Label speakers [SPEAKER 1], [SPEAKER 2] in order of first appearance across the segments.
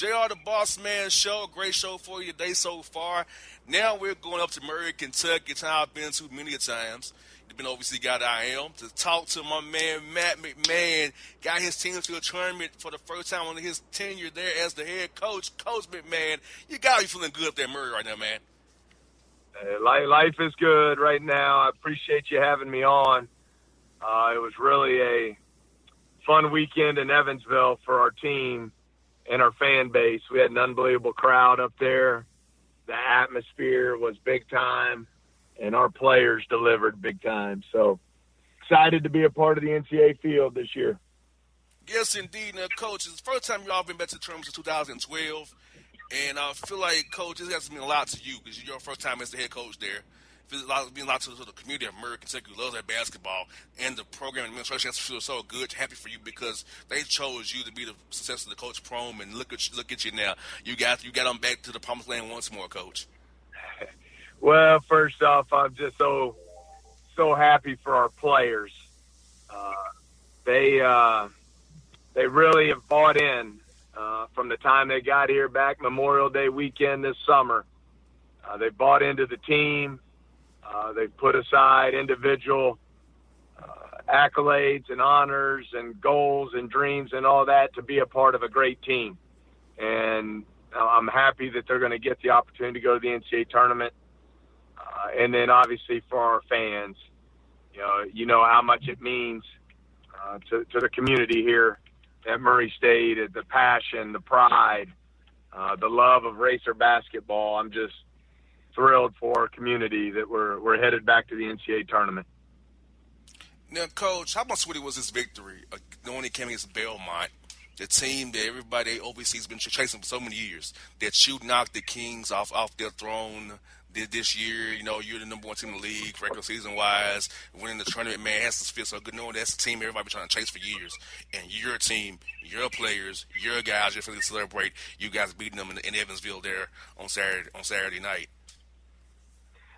[SPEAKER 1] JR the Bossman show. Great show for you today so far. Now we're going up to Murray, Kentucky. It's how I've been to many a times. You've been overseas guy that I am to talk to my man Matt McMahon. Got his team to a tournament for the first time on his tenure there as the head coach. Coach McMahon, you gotta be feeling good up there in Murray right now, man.
[SPEAKER 2] Life is good right now. I appreciate you having me on. It was really a fun weekend in Evansville for our team and our fan base. We had an unbelievable crowd up there. The atmosphere was big time, and our players delivered big time. So excited to be a part of the NCAA field this year.
[SPEAKER 1] Yes, indeed. Now, Coach, it's the first time y'all been back to the tournament since 2012, and I feel like, Coach, this has to mean a lot to you because you're your first time as the head coach there. It means a lot to the community of Murray, Kentucky, who loves that basketball, and the program administration has to feel so good, happy for you because they chose you to be the success of the Coach Prom, and look at you now. You got them back to the promised land once more, Coach.
[SPEAKER 2] Well, first off, I'm just so happy for our players. They really have bought in from the time they got here back Memorial Day weekend this summer. They bought into the team. They put aside individual accolades and honors and goals and dreams and all that to be a part of a great team. And I'm happy that they're going to get the opportunity to go to the NCAA tournament. And then obviously for our fans, you know how much it means to the community here at Murray State, the passion, the pride, the love of Racer basketball. I'm just thrilled for our community that we're headed back to the NCAA tournament.
[SPEAKER 1] Now, Coach, how much sweeter was this victory knowing it came against Belmont, the team that everybody overseas has been chasing for so many years, that you knocked the Kings off their throne this year? You're the number one team in the league, regular season-wise, winning the tournament, man, it has to feel so good knowing that's a team everybody been trying to chase for years. And your team, your players, your guys, you're feeling to celebrate you guys beating them in Evansville there on Saturday night.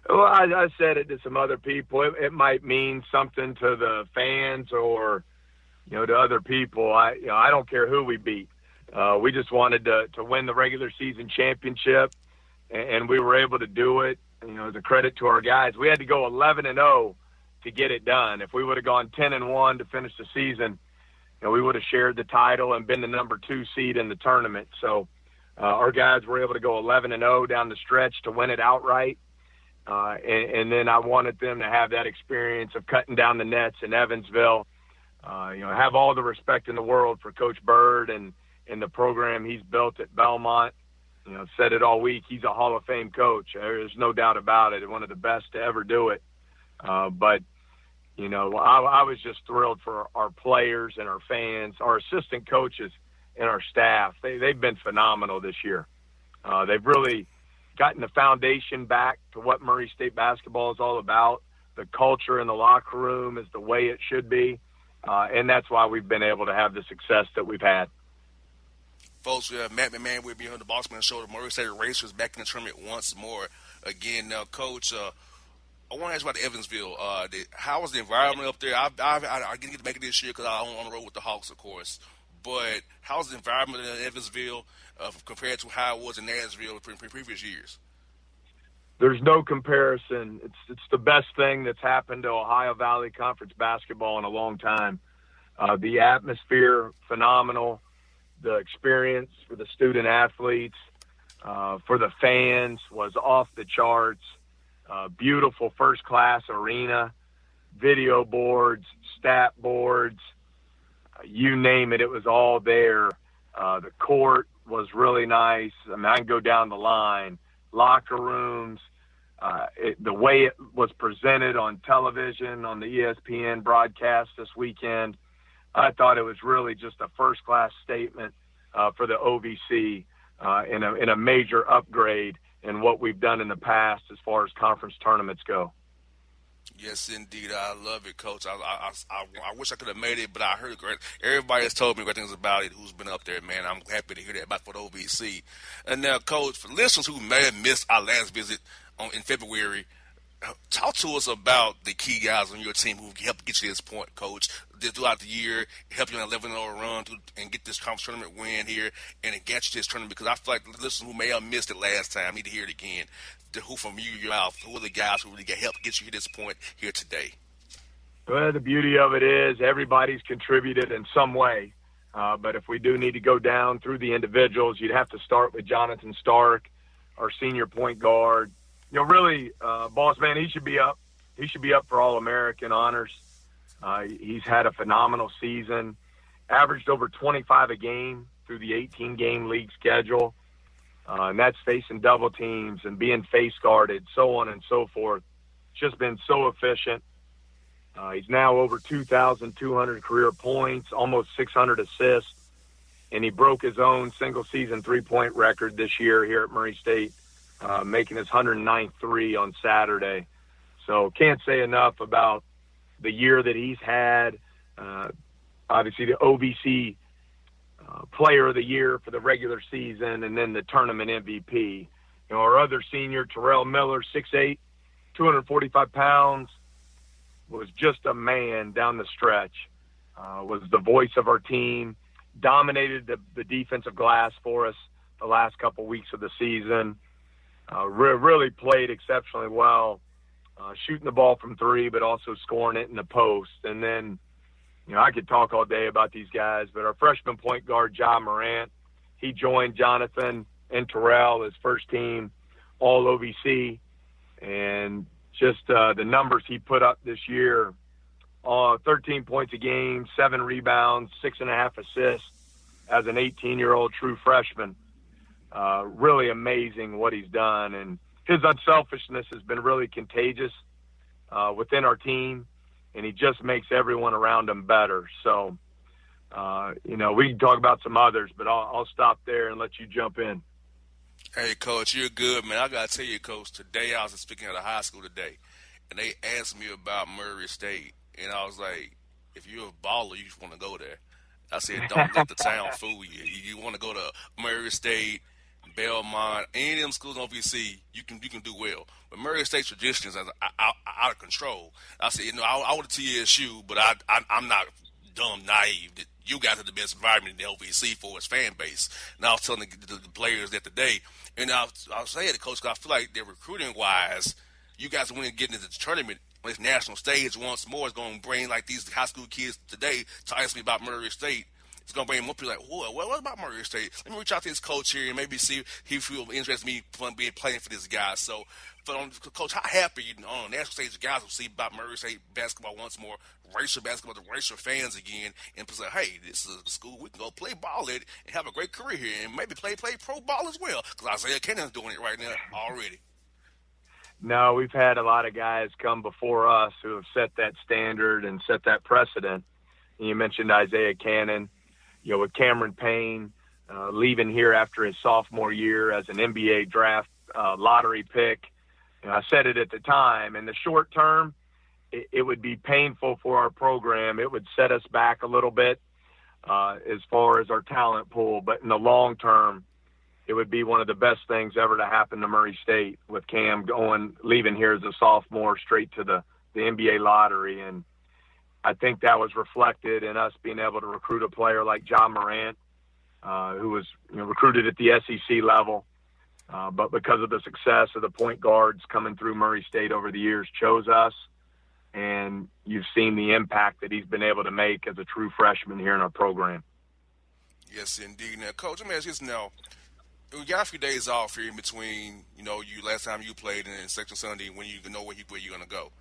[SPEAKER 2] Well, I said it to some other people. It might mean something to the fans or, to other people. I don't care who we beat. We just wanted to win the regular season championship, and we were able to do it. As a credit to our guys, we had to go 11-0 to get it done. If we would have gone 10-1 to finish the season, we would have shared the title and been the number 2 seed in the tournament. So our guys were able to go 11-0 down the stretch to win it outright. And then I wanted them to have that experience of cutting down the nets in Evansville. Have all the respect in the world for Coach Bird and the program he's built at Belmont. Said it all week. He's a Hall of Fame coach. There's no doubt about it. One of the best to ever do it. But I was just thrilled for our players and our fans, our assistant coaches and our staff. They've been phenomenal this year. They've really gotten the foundation back to what Murray State basketball is all about. The culture in the locker room is the way it should be, and that's why we've been able to have the success that we've had.
[SPEAKER 1] Folks, we have Matt McMahon with me on the Bossman show. The Murray State Racers back in the tournament once more. Again, now, Coach, I want to ask you about Evansville. How was the environment up there? I didn't get to make it this year because I'm on the road with the Hawks, of course. But how's the environment in Evansville compared to how it was in Nashville in previous years?
[SPEAKER 2] There's no comparison. It's the best thing that's happened to Ohio Valley Conference basketball in a long time. The atmosphere, phenomenal. The experience for the student athletes, for the fans was off the charts. Beautiful first-class arena, video boards, stat boards, you name it, it was all there. The court was really nice. I can go down the line. Locker rooms, the way it was presented on television, on the ESPN broadcast this weekend, I thought it was really just a first-class statement for the OVC in a major upgrade in what we've done in the past as far as conference tournaments go.
[SPEAKER 1] Yes, indeed. I love it, Coach. I wish I could have made it, but I heard great. Everybody has told me great things about it who's been up there, man. I'm happy to hear that about for the OVC. And now, Coach, for listeners who may have missed our last visit in February, Talk to us about the key guys on your team who helped get you to this point, Coach. Throughout the year, help you on an 11-0 run and get this conference tournament win here, and it got you to this tournament. Because I feel like the listeners who may have missed it last time need to hear it again. Who from your mouth, who are the guys who really helped get you to this point here today?
[SPEAKER 2] Well, the beauty of it is everybody's contributed in some way. But if we do need to go down through the individuals, you'd have to start with Jonathan Stark, our senior point guard. Really, Bossman, he should be up. He should be up for All-American honors. He's had a phenomenal season, averaged over 25 a game through the 18-game league schedule. And that's facing double teams and being face guarded, so on and so forth. Just been so efficient. He's now over 2,200 career points, almost 600 assists, and he broke his own single-season three-point record this year here at Murray State, making his 109th three on Saturday. So can't say enough about the year that he's had. Obviously, the OVC Player of the Year for the regular season, and then the tournament MVP. Our other senior, Terrell Miller, 6'8", 245 pounds, was just a man down the stretch, was the voice of our team, dominated the defensive glass for us the last couple weeks of the season, really played exceptionally well, shooting the ball from three, but also scoring it in the post. And then, I could talk all day about these guys, but our freshman point guard, Ja Morant, he joined Jonathan and Terrell as first team All-OVC, and just the numbers he put up this year, 13 points a game, 7 rebounds, 6.5 assists as an 18-year-old true freshman. Really amazing what he's done. And his unselfishness has been really contagious within our team, and he just makes everyone around him better. So, we can talk about some others, but I'll stop there and let you jump in.
[SPEAKER 1] Hey, Coach, you're good, man. I got to tell you, Coach, today I was speaking at a high school today, and they asked me about Murray State, and I was like, if you're a baller, you just want to go there. I said, don't let the town fool you. You want to go to Murray State, Belmont, any of them schools on OVC, you can do well. But Murray State traditions are out of control. I said, I went to TSU, but I'm not dumb, naive. You guys are the best environment in the OVC for its fan base. And I was telling the players that today, and I was saying to Coach, I feel like they're recruiting-wise, you guys are winning, getting into the tournament on this national stage once more. Is going to bring, like, these high school kids today to ask me about Murray State. It's going to bring them up, people like, what about Murray State? Let me reach out to this coach here and maybe see if he feels interested in me playing for this guy. So, Coach, how happy you on the national stage, guys will see about Murray State basketball once more, racial basketball, the racial fans again, and say, hey, this is a school we can go play ball at and have a great career here and maybe play pro ball as well, because Isaiah Cannon's doing it right now already.
[SPEAKER 2] No, we've had a lot of guys come before us who have set that standard and set that precedent. And you mentioned Isaiah Cannon, with Cameron Payne leaving here after his sophomore year as an NBA draft lottery pick. I said it at the time. In the short term, it would be painful for our program. It would set us back a little bit as far as our talent pool. But in the long term, it would be one of the best things ever to happen to Murray State, with Cam leaving here as a sophomore straight to the NBA lottery. And I think that was reflected in us being able to recruit a player like Ja Morant, who was recruited at the SEC level. But because of the success of the point guards coming through Murray State over the years, chose us. And you've seen the impact that he's been able to make as a true freshman here in our program.
[SPEAKER 1] Yes, indeed. Now, Coach, let me ask you this now. We got a few days off here in between, you last time you played in Section Sunday when you know where you're going to go.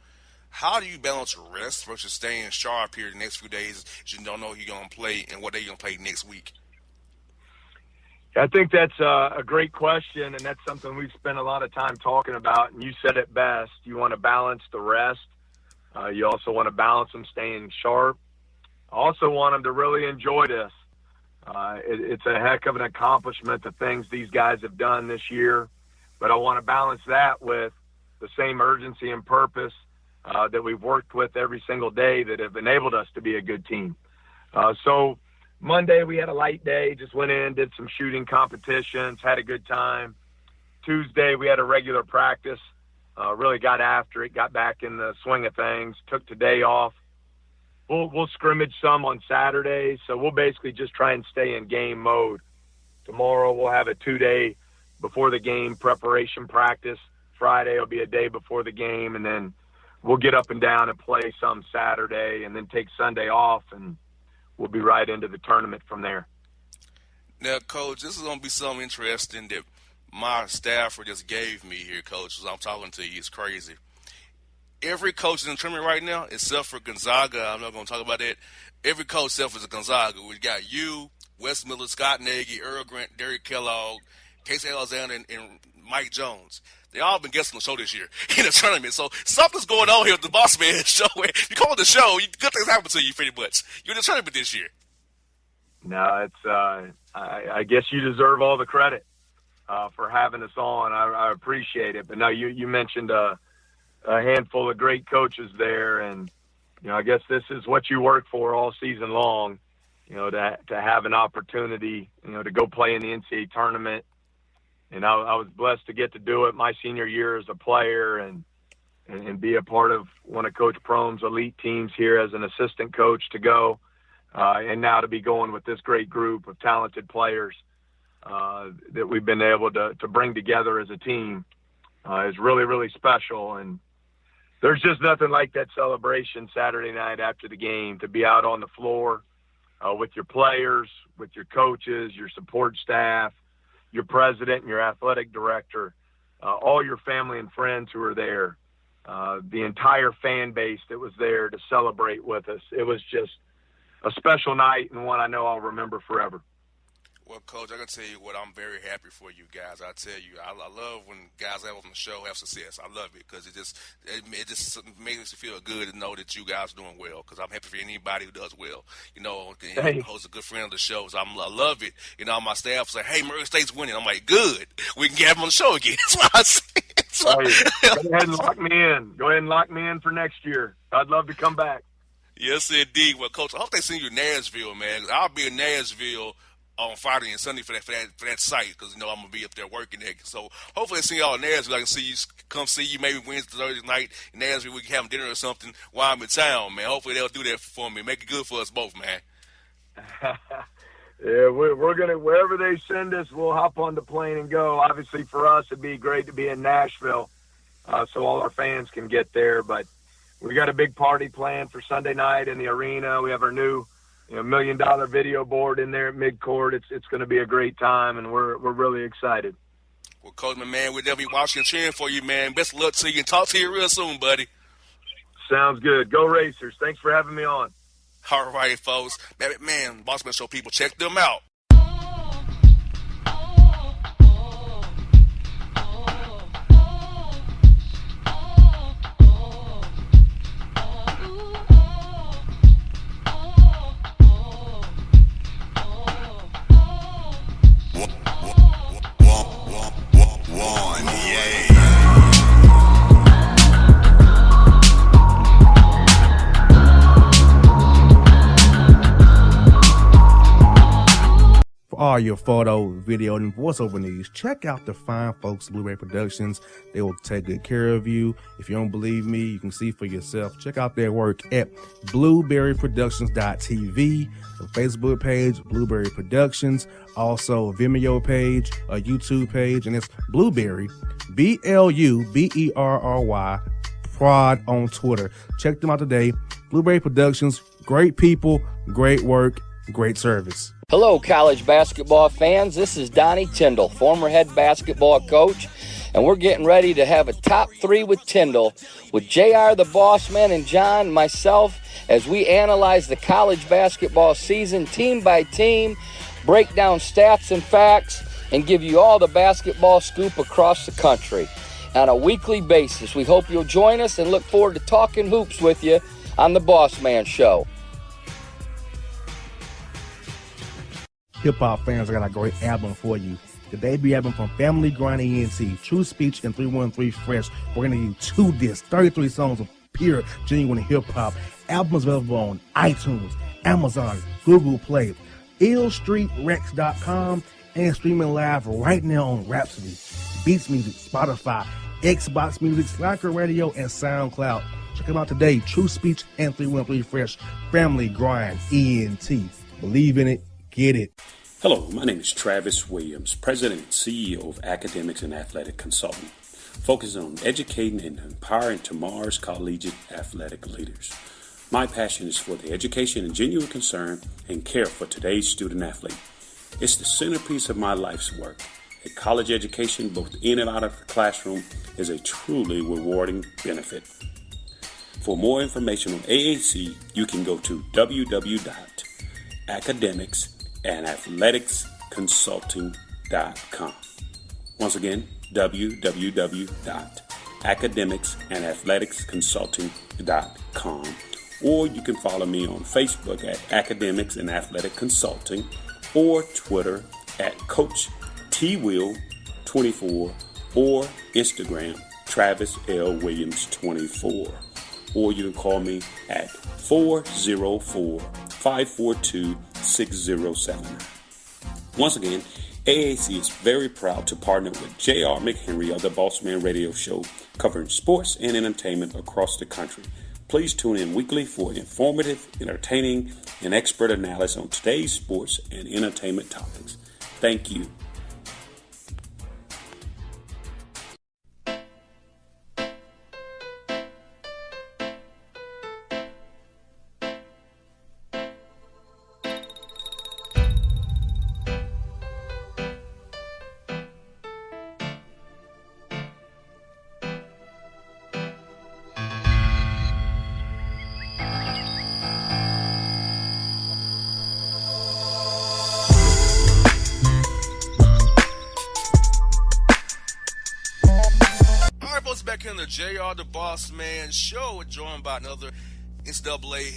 [SPEAKER 1] How do you balance rest versus staying sharp here the next few days as you don't know who you're going to play and what day you're going to play next week?
[SPEAKER 2] I think that's a great question, and that's something we've spent a lot of time talking about, and you said it best. You want to balance the rest. You also want to balance them staying sharp. I also want them to really enjoy this. It's a heck of an accomplishment, the things these guys have done this year, but I want to balance that with the same urgency and purpose that we've worked with every single day that have enabled us to be a good team. So Monday we had a light day, just went in, did some shooting competitions, had a good time. Tuesday we had a regular practice, really got after it, got back in the swing of things, took today off. We'll scrimmage some on Saturday, so we'll basically just try and stay in game mode. Tomorrow we'll have a 2-day before the game preparation practice. Friday will be a day before the game, and then we'll get up and down and play some Saturday and then take Sunday off, and we'll be right into the tournament from there.
[SPEAKER 1] Now, Coach, this is going to be something interesting that my staffer just gave me here, Coach, as I'm talking to you. It's crazy. Every coach is in the tournament right now, except for Gonzaga. I'm not going to talk about that. Every coach except for Gonzaga. We got you, Wes Miller, Scott Nagy, Earl Grant, Derek Kellogg, Casey Alexander, and Mike Jones. They all been guests on the show this year in the tournament. So something's going on here with the Bossman show. You come on the show, good things happen to you pretty much. You're in the tournament this year.
[SPEAKER 2] No, it's I guess you deserve all the credit for having us on. I appreciate it. But no, you mentioned a handful of great coaches there, and I guess this is what you work for all season long. To have an opportunity, to go play in the NCAA tournament. And I was blessed to get to do it my senior year as a player and be a part of one of Coach Prohm's elite teams here as an assistant coach to go. And now to be going with this great group of talented players that we've been able to bring together as a team is really, really special. And there's just nothing like that celebration Saturday night after the game, to be out on the floor with your players, with your coaches, your support staff, your president and your athletic director, all your family and friends who are there, the entire fan base that was there to celebrate with us. It was just a special night and one I know I'll remember forever.
[SPEAKER 1] Well, Coach, I got to tell you what, I'm very happy for you guys. I tell you, I love when guys have on the show have success. I love it because it just makes me feel good to know that you guys are doing well, because I'm happy for anybody who does well. Host a good friend of the show, so I love it. My staff say, hey, Murray State's winning. I'm like, good. We can get him on the show again. That's what I say.
[SPEAKER 2] Go ahead and lock me in. Go ahead and lock me in for next year. I'd love to come back.
[SPEAKER 1] Yes, indeed. Well, Coach, I hope they send you to Nashville, man. I'll be in Nashville on Friday and Sunday for that site, because I'm gonna be up there working there. So hopefully I see y'all in Nashville. I can come see you maybe Wednesday, Thursday night in Nashville. We can have dinner or something while I'm in town, man. Hopefully they'll do that for me. Make it good for us both, man.
[SPEAKER 2] Yeah, we're gonna, wherever they send us, we'll hop on the plane and go. Obviously for us, it'd be great to be in Nashville, so all our fans can get there. But we got a big party planned for Sunday night in the arena. We have our new $1 million video board in there at midcourt. It's going to be a great time, and we're really excited.
[SPEAKER 1] Well, Coach, my man, we'll definitely be watching and cheering for you, man. Best of luck to you, and talk to you real soon, buddy.
[SPEAKER 2] Sounds good. Go Racers. Thanks for having me on.
[SPEAKER 1] All right, folks. Man, Bossman Show people, check them out.
[SPEAKER 3] All your photo, video, and voiceover needs, check out the fine folks at Blueberry Productions. They will take good care of you. If you don't believe me, you can see for yourself. Check out their work at blueberryproductions.tv, the Facebook page, Blueberry Productions, also a Vimeo page, a YouTube page, and it's Blueberry, BLUBERRY, Prod on Twitter. Check them out today. Blueberry Productions, great people, great work, great service.
[SPEAKER 4] Hello, college basketball fans. This is Donnie Tyndall, former head basketball coach, and we're getting ready to have a top 3 with Tyndall, with JR the Bossman and John, myself, as we analyze the college basketball season team by team, break down stats and facts, and give you all the basketball scoop across the country on a weekly basis. We hope you'll join us and look forward to talking hoops with you on the Bossman Show.
[SPEAKER 3] Hip-hop fans, I got a great album for you. The debut album from Family Grind ENT, True Speech and 313 Fresh. We're going to give you 2 discs, 33 songs of pure, genuine hip-hop. Albums available on iTunes, Amazon, Google Play, illstreetrex.com, and streaming live right now on Rhapsody, Beats Music, Spotify, Xbox Music, Slacker Radio, and SoundCloud. Check them out today. True Speech and 313 Fresh. Family Grind, ENT. Believe in it. Get it.
[SPEAKER 5] Hello, my name is Travis Williams, President and CEO of Academics and Athletic Consulting, focusing on educating and empowering tomorrow's collegiate athletic leaders. My passion is for the education and genuine concern and care for today's student athlete. It's the centerpiece of my life's work. A college education, both in and out of the classroom, is a truly rewarding benefit. For more information on AAC, you can go to www.academicsandathleticsconsulting.com. Once again, www.academicsandathleticsconsulting.com. Or you can follow me on Facebook at Academics and Athletic Consulting, or Twitter at Coach TWill24, or Instagram Travis L. Williams 24. Or you can call me at 404-542-6079. Once again, AAC is very proud to partner with J.R. McHenry of the Bossman Radio Show, covering sports and entertainment across the country. Please tune in weekly for informative, entertaining, and expert analysis on today's sports and entertainment topics. Thank you.
[SPEAKER 1] Back in the JR the Boss Man show, we're joined by another NCAA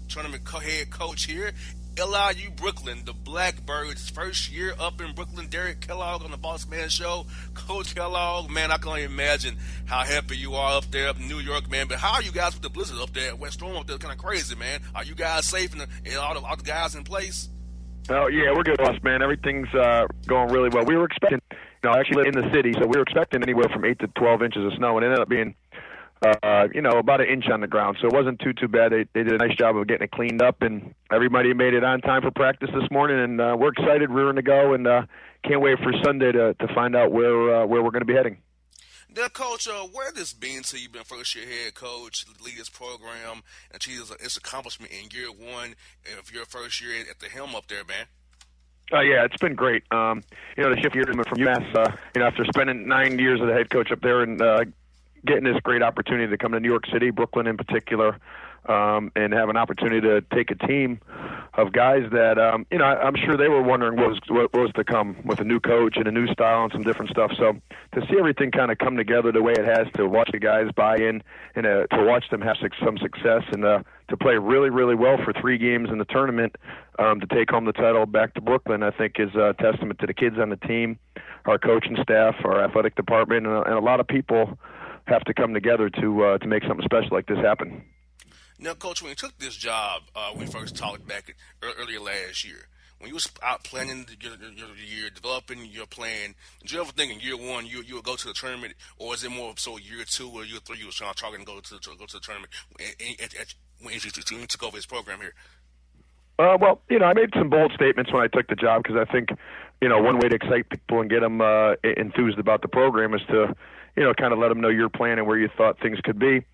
[SPEAKER 1] tournament head coach here, LIU Brooklyn, the Blackbirds, first year up in Brooklyn. Derek Kellogg on the Boss Man show. Coach Kellogg, man, I can only imagine how happy you are up there up in New York, man. But how are you guys with the blizzard up there at West Storm up there? Kind of crazy, man. Are you guys safe and all the guys in place?
[SPEAKER 2] Oh, yeah, we're good, Boss Man. Everything's going really well. We were expecting, actually in the city, so we were expecting anywhere from 8 to 12 inches of snow, and it ended up being, about an inch on the ground. So it wasn't too bad. They did a nice job of getting it cleaned up, and everybody made it on time for practice this morning, and we're excited, rearing to go, and can't wait for Sunday to find out where we're going to be heading.
[SPEAKER 1] Now, Coach, where this been to you've been first-year head coach, lead this program, and achieve its accomplishment in year one of your first year at the helm up there, man?
[SPEAKER 2] Yeah, it's been great. The shift here from UMass, after spending 9 years as a head coach up there and getting this great opportunity to come to New York City, Brooklyn in particular, and have an opportunity to take a team of guys that, I'm sure they were wondering what was to come with a new coach and a new style and some different stuff. So to see everything kind of come together the way it has, to watch the guys buy in and to watch them have some success and to play really, really well for 3 games in the tournament to take home the title back to Brooklyn, I think is a testament to the kids on the team, our coaching staff, our athletic department, and a lot of people have to come together to make something special like this happen.
[SPEAKER 1] Now, Coach, when you took this job, when we first talked back earlier last year, when you was out planning your year, developing your plan, did you ever think in year one you would go to the tournament, or is it more so year 2 or year 3 you was trying to go to the tournament when you took over this program here?
[SPEAKER 2] Well, I made some bold statements when I took the job because I think, one way to excite people and get them enthused about the program is to, kind of let them know your plan and where you thought things could be.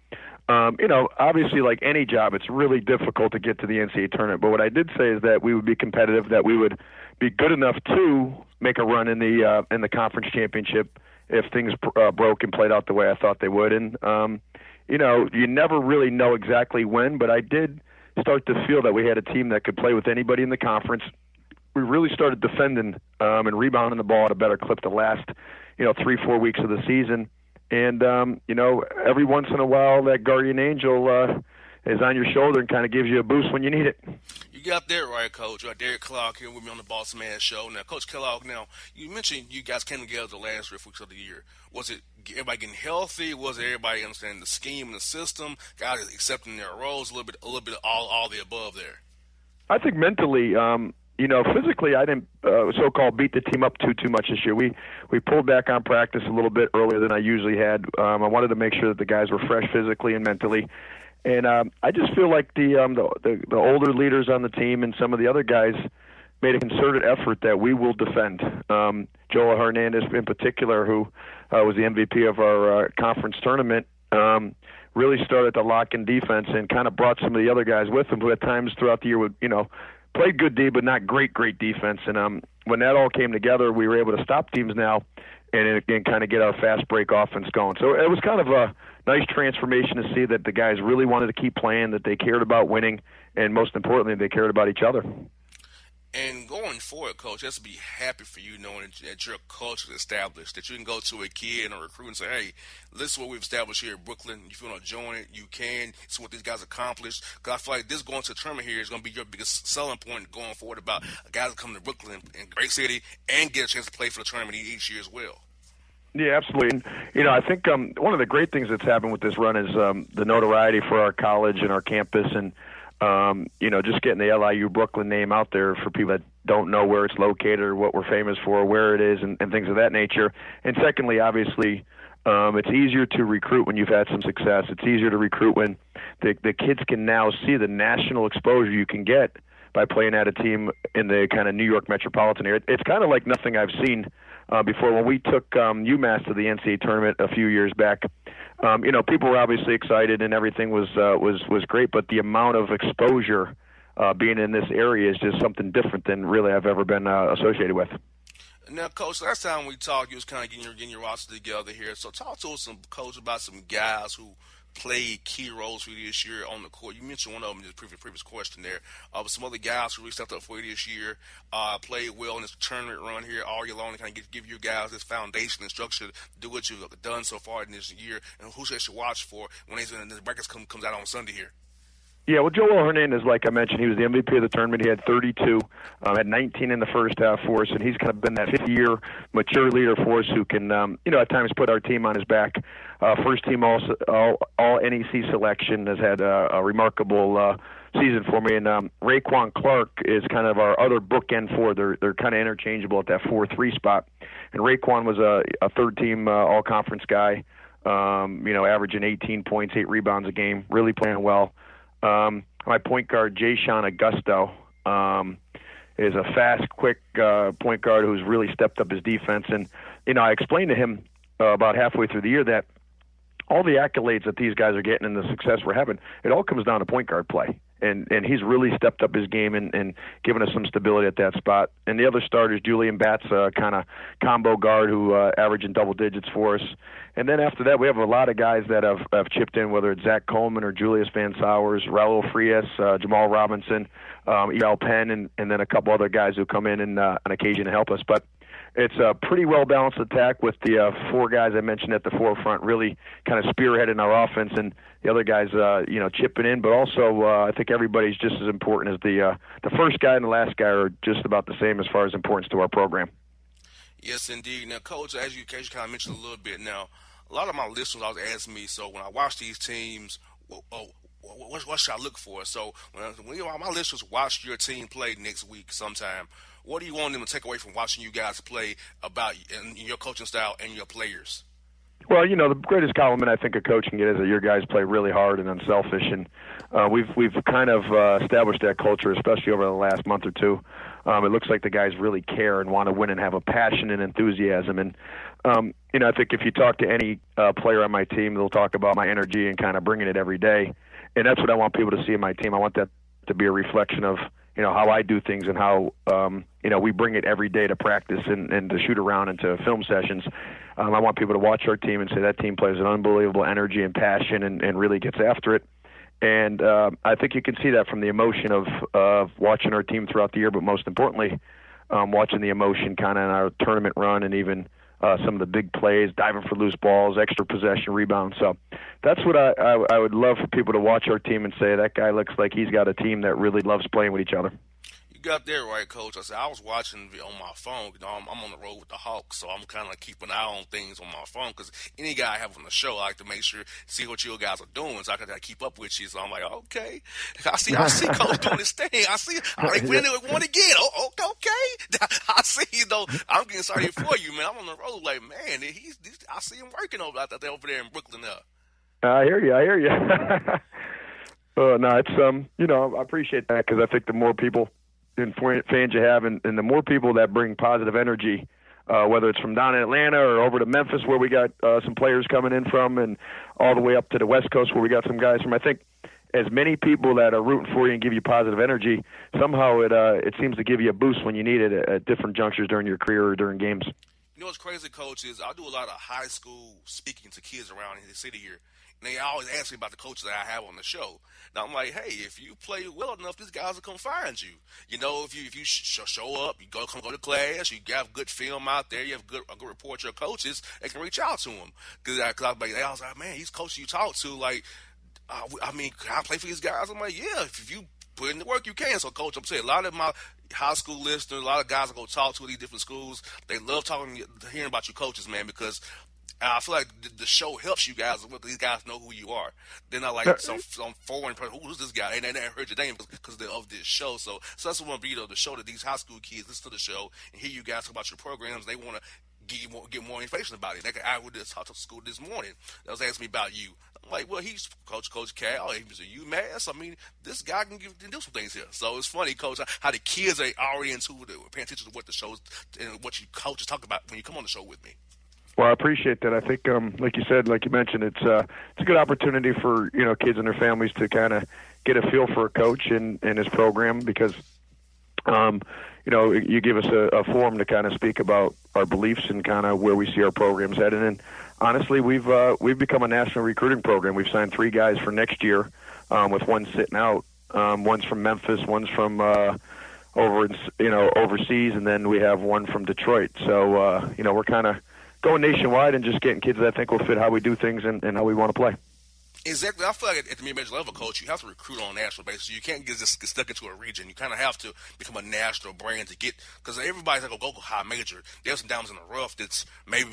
[SPEAKER 2] Obviously, like any job, it's really difficult to get to the NCAA tournament. But what I did say is that we would be competitive, that we would be good enough to make a run in the conference championship if things broke and played out the way I thought they would. And you never really know exactly when, but I did start to feel that we had a team that could play with anybody in the conference. We really started defending and rebounding the ball at a better clip the last 3-4 weeks of the season. And, every once in a while that guardian angel is on your shoulder and kind of gives you a boost when you need it.
[SPEAKER 1] You got that right, Coach. Derek Kellogg here with me on the Boss Man Show. Now, Coach Kellogg, now, you mentioned you guys came together the last 3 weeks of the year. Was it everybody getting healthy? Was it everybody understanding the scheme and the system? Guys accepting their roles? A little bit of all the above there?
[SPEAKER 2] I think mentally,
[SPEAKER 6] physically, I didn't so-called beat the team up too much this year. We pulled back on practice a little bit earlier than I usually had. I wanted to make sure that the guys were fresh physically and mentally. And I just feel like the older leaders on the team and some of the other guys made a concerted effort that we will defend. Joel Hernandez in particular, who was the MVP of our conference tournament, really started to lock in defense and kind of brought some of the other guys with him who at times throughout the year would, played good D, but not great defense. And when that all came together, we were able to stop teams now and kind of get our fast break offense going. So it was kind of a nice transformation to see that the guys really wanted to keep playing, that they cared about winning, and most importantly, they cared about each other.
[SPEAKER 1] And going forward, Coach, just be happy for you knowing that your culture is established, that you can go to a kid or a recruit and say, hey, this is what we've established here in Brooklyn. If you want to join it, you can. It's what these guys accomplished. Because I feel like this going to a tournament here is going to be your biggest selling point going forward about guys that come to Brooklyn, in great city, and get a chance to play for the tournament each year as well.
[SPEAKER 6] Yeah, absolutely. And, I think one of the great things that's happened with this run is the notoriety for our college and our campus and, just getting the LIU Brooklyn name out there for people that don't know where it's located or what we're famous for, where it is, and things of that nature. And secondly, obviously, it's easier to recruit when you've had some success. It's easier to recruit when the kids can now see the national exposure you can get by playing at a team in the kind of New York metropolitan area. It's kind of like nothing I've seen before. When we took UMass to the NCAA tournament a few years back, people were obviously excited and everything was great, but the amount of exposure being in this area is just something different than really I've ever been associated with.
[SPEAKER 1] Now, Coach, last time we talked, you was kind of getting your roster together here. So talk to us, Coach, about some guys who played key roles for you this year on the court. You mentioned one of them in the previous question there. But some other guys who really stepped up for you this year, played well in this tournament run here all year long, and kind of give you guys this foundation and structure to do what you've done so far in this year, and who should watch for when the brackets comes out on Sunday here.
[SPEAKER 6] Yeah, well, Joel Hernandez, like I mentioned, he was the MVP of the tournament. He had 32, had 19 in the first half for us, and he's kind of been that fifth-year mature leader for us who can, at times put our team on his back. First team all NEC selection, has had a remarkable season for me. And Raekwon Clark is kind of our other bookend forward. They're kind of interchangeable at that 4-3 spot. And Raekwon was a third-team all-conference guy, averaging 18 points, 8 rebounds a game, really playing well. My point guard, Jay-Sean Augusto, is a fast, quick point guard who's really stepped up his defense. And, I explained to him about halfway through the year that all the accolades that these guys are getting and the success we're having, it all comes down to point guard play. And he's really stepped up his game and given us some stability at that spot. And the other starters, Julian Batts, kind of combo guard who averaging double digits for us. And then after that, we have a lot of guys that have chipped in, whether it's Zach Coleman or Julius Van Sowers, Raul Frias, Jamal Robinson, Earl Penn, and then a couple other guys who come in on occasion to help us. But it's a pretty well-balanced attack with the 4 guys I mentioned at the forefront really kind of spearheading our offense, and the other guys, chipping in. But also, I think everybody's just as important as the first guy and the last guy are just about the same as far as importance to our program.
[SPEAKER 1] Yes, indeed. Now, Coach, as you kind of mentioned a little bit now, a lot of my listeners always ask me, so when I watch these teams, what should I look for? So when my listeners watch your team play next week sometime, what do you want them to take away from watching you guys play about your coaching style and your players?
[SPEAKER 6] Well, the greatest compliment I think a coach can get is that your guys play really hard and unselfish, and we've kind of established that culture, especially over the last month or two. It looks like the guys really care and want to win and have a passion and enthusiasm. And I think if you talk to any player on my team, they'll talk about my energy and kind of bringing it every day. And that's what I want people to see in my team. I want that to be a reflection of how I do things and how we bring it every day to practice and to shoot around and to film sessions. I want people to watch our team and say that team plays an unbelievable energy and passion and really gets after it. And I think you can see that from the emotion of watching our team throughout the year, but most importantly, watching the emotion kind of in our tournament run and even some of the big plays, diving for loose balls, extra possession rebounds. So that's what I would love for people to watch our team and say, that guy looks like he's got a team that really loves playing with each other.
[SPEAKER 1] got there right, Coach. I said I was watching on my phone. You know, I'm on the road with the Hawks, so I'm kind of keeping an eye on things on my phone because any guy I have on the show, I like to make sure see what you guys are doing, so I can keep up with you. So I'm like, okay, I see Coach doing his thing. I see, I win it one again. Oh, okay. I see. You know, I'm getting excited for you, man. I'm on the road, like, man, I see him working over there in Brooklyn now.
[SPEAKER 6] I hear you. No, it's I appreciate that because I think the more people and fans you have, and the more people that bring positive energy, whether it's from down in Atlanta or over to Memphis where we got some players coming in from, and all the way up to the West Coast where we got some guys from. I think as many people that are rooting for you and give you positive energy, somehow it seems to give you a boost when you need it at different junctures during your career or during games.
[SPEAKER 1] You know what's crazy, Coach, is I do a lot of high school speaking to kids around in the city here. And they always ask me about the coaches that I have on the show. Now I'm like, hey, if you play well enough, these guys will come find you. You know, if you show up, you go to class, you have good film out there, you have a good report to your coaches, they can reach out to them. Because I was like, man, these coaches you talk to, like, can I play for these guys? I'm like, yeah, if you put in the work, you can. So, Coach, I'm saying a lot of my high school listeners, a lot of guys I go talk to at these different schools, they love hearing about your coaches, man, because I feel like the show helps you guys. These guys know who you are. They're not like some foreign person. Who's this guy? And they never heard your name because of this show. So that's what I want to be the show that these high school kids listen to the show and hear you guys talk about your programs. They want to get more information about it. Like I would just talk to school this morning. They was asking me about you. I'm like, well, he's Coach Cal. He's a UMass. I mean, this guy can do some things here. So it's funny, Coach, how the kids are already into it, paying attention to what the shows and what you coaches talk about when you come on the show with me.
[SPEAKER 6] Well, I appreciate that. I think, like you said, like you mentioned, it's a good opportunity for kids and their families to kind of get a feel for a coach and his program because, you give us a forum to kind of speak about our beliefs and kind of where we see our programs headed. And honestly, we've become a national recruiting program. We've signed 3 guys for next year, with one sitting out. One's from Memphis, one's from overseas, and then we have one from Detroit. So we're kind of going nationwide and just getting kids that I think will fit how we do things and how we want to play.
[SPEAKER 1] Exactly. I feel like at the mid-major level, Coach, you have to recruit on a national basis. You can't just get stuck into a region. You kind of have to become a national brand to get – because everybody's like a go high major. There's some diamonds in the rough that's maybe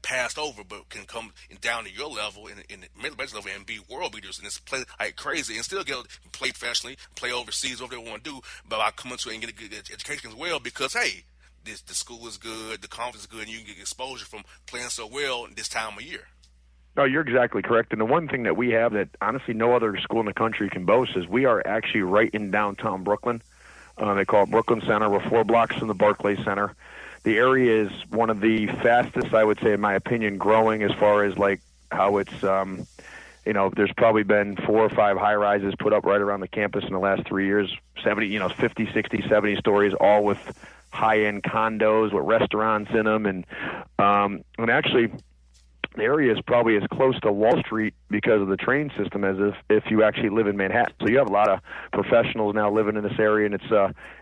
[SPEAKER 1] passed over but can come down to your level in the mid-major level and be world beaters and just play like crazy and still play professionally, play overseas, whatever they want to do, but I come into it and get a good education as well because, hey, the school is good, the conference is good, and you can get exposure from playing so well this time of year.
[SPEAKER 6] No, you're exactly correct. And the one thing that we have that honestly no other school in the country can boast is we are actually right in downtown Brooklyn. They call it Brooklyn Center. We're 4 blocks from the Barclays Center. The area is one of the fastest, I would say, in my opinion, growing as far as like how it's, there's probably been 4 or 5 high rises put up right around the campus in the last 3 years, 50, 60, 70 stories, all with high-end condos with restaurants in them. And actually, the area is probably as close to Wall Street because of the train system as if you actually live in Manhattan. So you have a lot of professionals now living in this area, and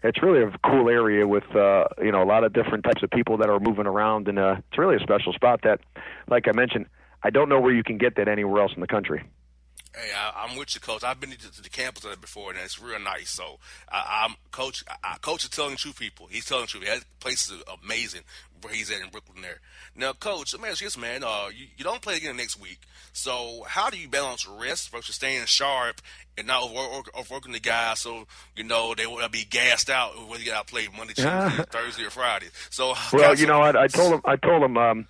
[SPEAKER 6] it's really a cool area with a lot of different types of people that are moving around, and it's really a special spot that, like I mentioned, I don't know where you can get that anywhere else in the country.
[SPEAKER 1] Hey, I'm with you, Coach. I've been to the campus of it before, and it's real nice. So, Coach is telling the truth, people. He's telling the truth. That place is amazing where he's at in Brooklyn there. Now, Coach, let me ask you this, man. You don't play again next week. So, how do you balance rest versus staying sharp and not overworking the guys so, they won't be gassed out whether you got to play Monday, Tuesday, Thursday, or Friday? So,
[SPEAKER 6] well, I told him,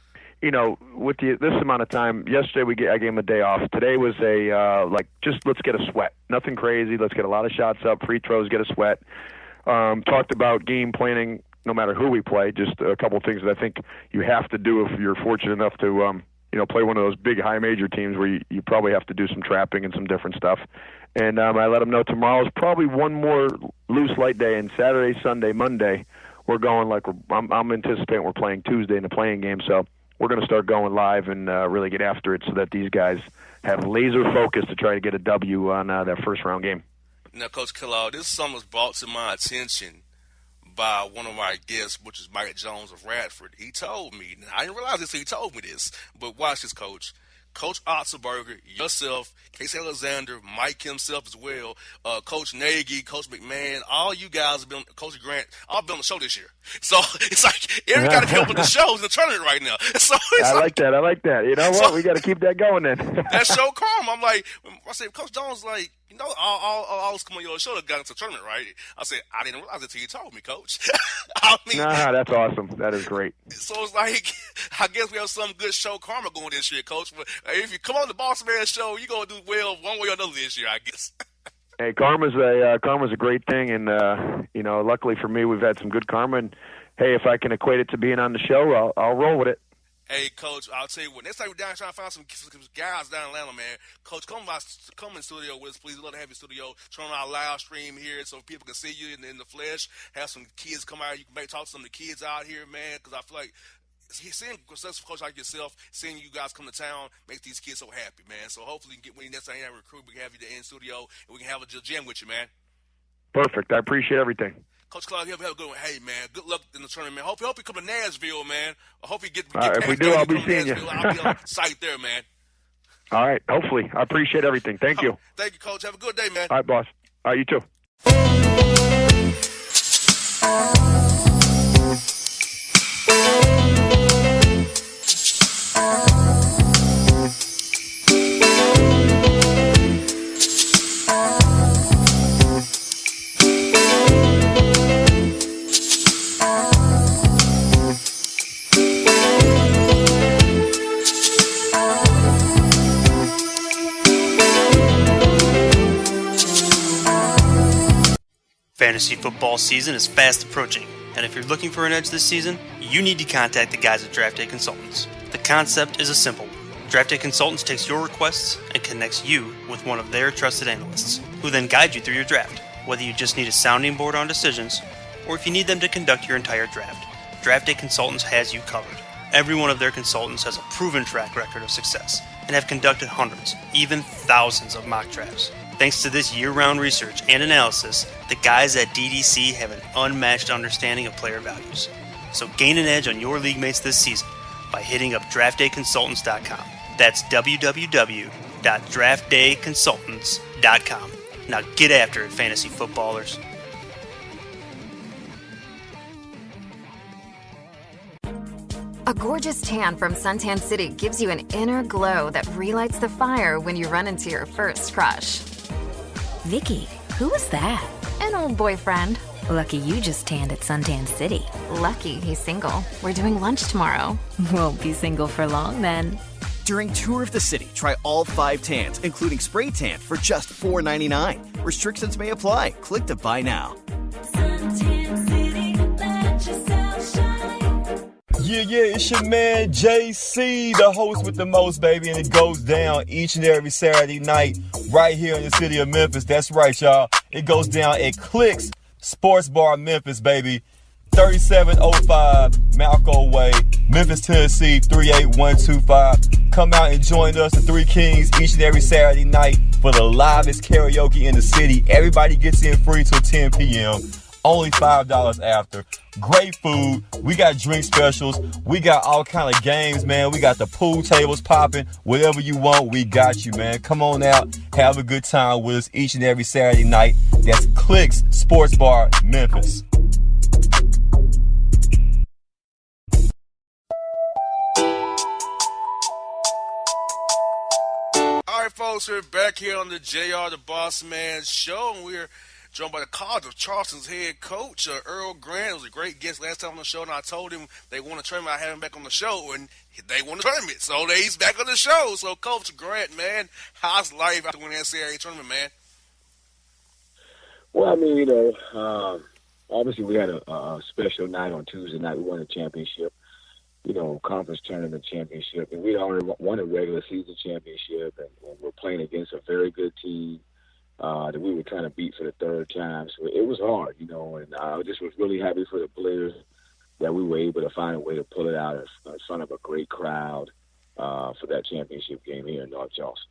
[SPEAKER 6] with this amount of time, yesterday I gave him a day off. Today was let's get a sweat. Nothing crazy. Let's get a lot of shots up, free throws, get a sweat. Talked about game planning no matter who we play, just a couple of things that I think you have to do if you're fortunate enough to, play one of those big high major teams where you probably have to do some trapping and some different stuff. And I let him know tomorrow's probably one more loose light day, and Saturday, Sunday, Monday, we're going I'm anticipating we're playing Tuesday in the playing game, so we're going to start going live and really get after it so that these guys have laser focus to try to get a W on that first round game.
[SPEAKER 1] Now, Coach Kellogg, this is something was brought to my attention by one of my guests, which is Mike Jones of Radford. He told me, and I didn't realize this, so he told me this, but watch this, Coach. Coach Otzelberger, yourself, Casey Alexander, Mike himself as well, Coach Nagy, Coach McMahon, all you guys have been, Coach Grant, all been on the show this year. So it's like every got to help with the shows in the tournament right now. So it's
[SPEAKER 6] I like that. I like that. You know what? We got to keep that going then.
[SPEAKER 1] That show calm. I'm like, I said, Coach Jones, like, you know, all this come on your show that got into the tournament, right? I said, I didn't realize it until you told me, Coach. I mean,
[SPEAKER 6] that's awesome. That is great.
[SPEAKER 1] So it's like, I guess we have some good show karma going this year, Coach. But if you come on the Bossman show, you're going to do well one way or another this year, I guess.
[SPEAKER 6] Hey, karma's a great thing, and you know, luckily for me, we've had some good karma. And hey, if I can equate it to being on the show, I'll roll with it.
[SPEAKER 1] Hey, Coach, I'll tell you what. Next time we're down trying to find some guys down in Atlanta, man. Coach, come in the studio with us, please. We'd love to have your studio. Turn on our live stream here so people can see you in the flesh. Have some kids come out. You can talk to some of the kids out here, man, because I feel like seeing a successful coach like yourself, seeing you guys come to town, makes these kids so happy, man. So hopefully when you next time you have a recruit, we can have you in studio and we can have a jam with you, man.
[SPEAKER 6] Perfect. I appreciate everything.
[SPEAKER 1] Coach Clark, have a good one. Hey, man, good luck in the tournament, man. Hope you come to Nashville, man. I hope you get
[SPEAKER 6] if we do, I'll be seeing you.
[SPEAKER 1] I'll be on site there, man.
[SPEAKER 6] All right, hopefully. I appreciate everything. Thank you.
[SPEAKER 1] Thank you, Coach. Have a good day, man.
[SPEAKER 6] All right, boss. All right, you too.
[SPEAKER 7] Fantasy football season is fast approaching, and if you're looking for an edge this season, you need to contact the guys at Draft Day Consultants. The concept is a simple one. Draft Day Consultants takes your requests and connects you with one of their trusted analysts, who then guide you through your draft. Whether you just need a sounding board on decisions, or if you need them to conduct your entire draft, Draft Day Consultants has you covered. Every one of their consultants has a proven track record of success, and have conducted hundreds, even thousands of mock drafts. Thanks to this year-round research and analysis, the guys at DDC have an unmatched understanding of player values. So gain an edge on your league mates this season by hitting up draftdayconsultants.com. That's www.draftdayconsultants.com. Now get after it, fantasy footballers.
[SPEAKER 8] A gorgeous tan from Suntan City gives you an inner glow that relights the fire when you run into your first crush.
[SPEAKER 9] Vicky, who was that?
[SPEAKER 8] An old boyfriend.
[SPEAKER 9] Lucky you just tanned at Suntan City.
[SPEAKER 8] Lucky he's single. We're doing lunch tomorrow.
[SPEAKER 9] Won't be single for long then.
[SPEAKER 10] During Tour of the City, try all 5 tans, including spray tan, for just $4.99. Restrictions may apply. Click to buy now.
[SPEAKER 11] Suntan City, let yourself shine.
[SPEAKER 12] Yeah, it's your man JC, the host with the most, baby, and it goes down each and every Saturday night right here in the city of Memphis. That's right, y'all. It goes down at Clicks Sports Bar Memphis, baby. 3705 Malco Way, Memphis, Tennessee, 38125. Come out and join us, the Three Kings, each and every Saturday night for the livest karaoke in the city. Everybody gets in free till 10 p.m. Only $5 after. Great food. We got drink specials. We got all kind of games, man. We got the pool tables popping. Whatever you want, we got you, man. Come on out. Have a good time with us each and every Saturday night. That's Clicks Sports Bar, Memphis.
[SPEAKER 1] All right, folks, we're back here on the JR the Boss Man show, and we're joined by the College of Charleston's head coach, Earl Grant. It was a great guest last time on the show, and I told him they won a tournament. I had him back on the show, and they won the tournament. So he's back on the show. So, Coach Grant, man, how's life after winning that CAA tournament, man?
[SPEAKER 13] Well, I mean, obviously we had a special night on Tuesday night. We won a championship, conference tournament championship. And we'd already won a regular season championship, and we're playing against a very good team that we were trying to beat for the third time. So it was hard, and I just was really happy for the players that we were able to find a way to pull it out in front of a great crowd for that championship game here in North Charleston.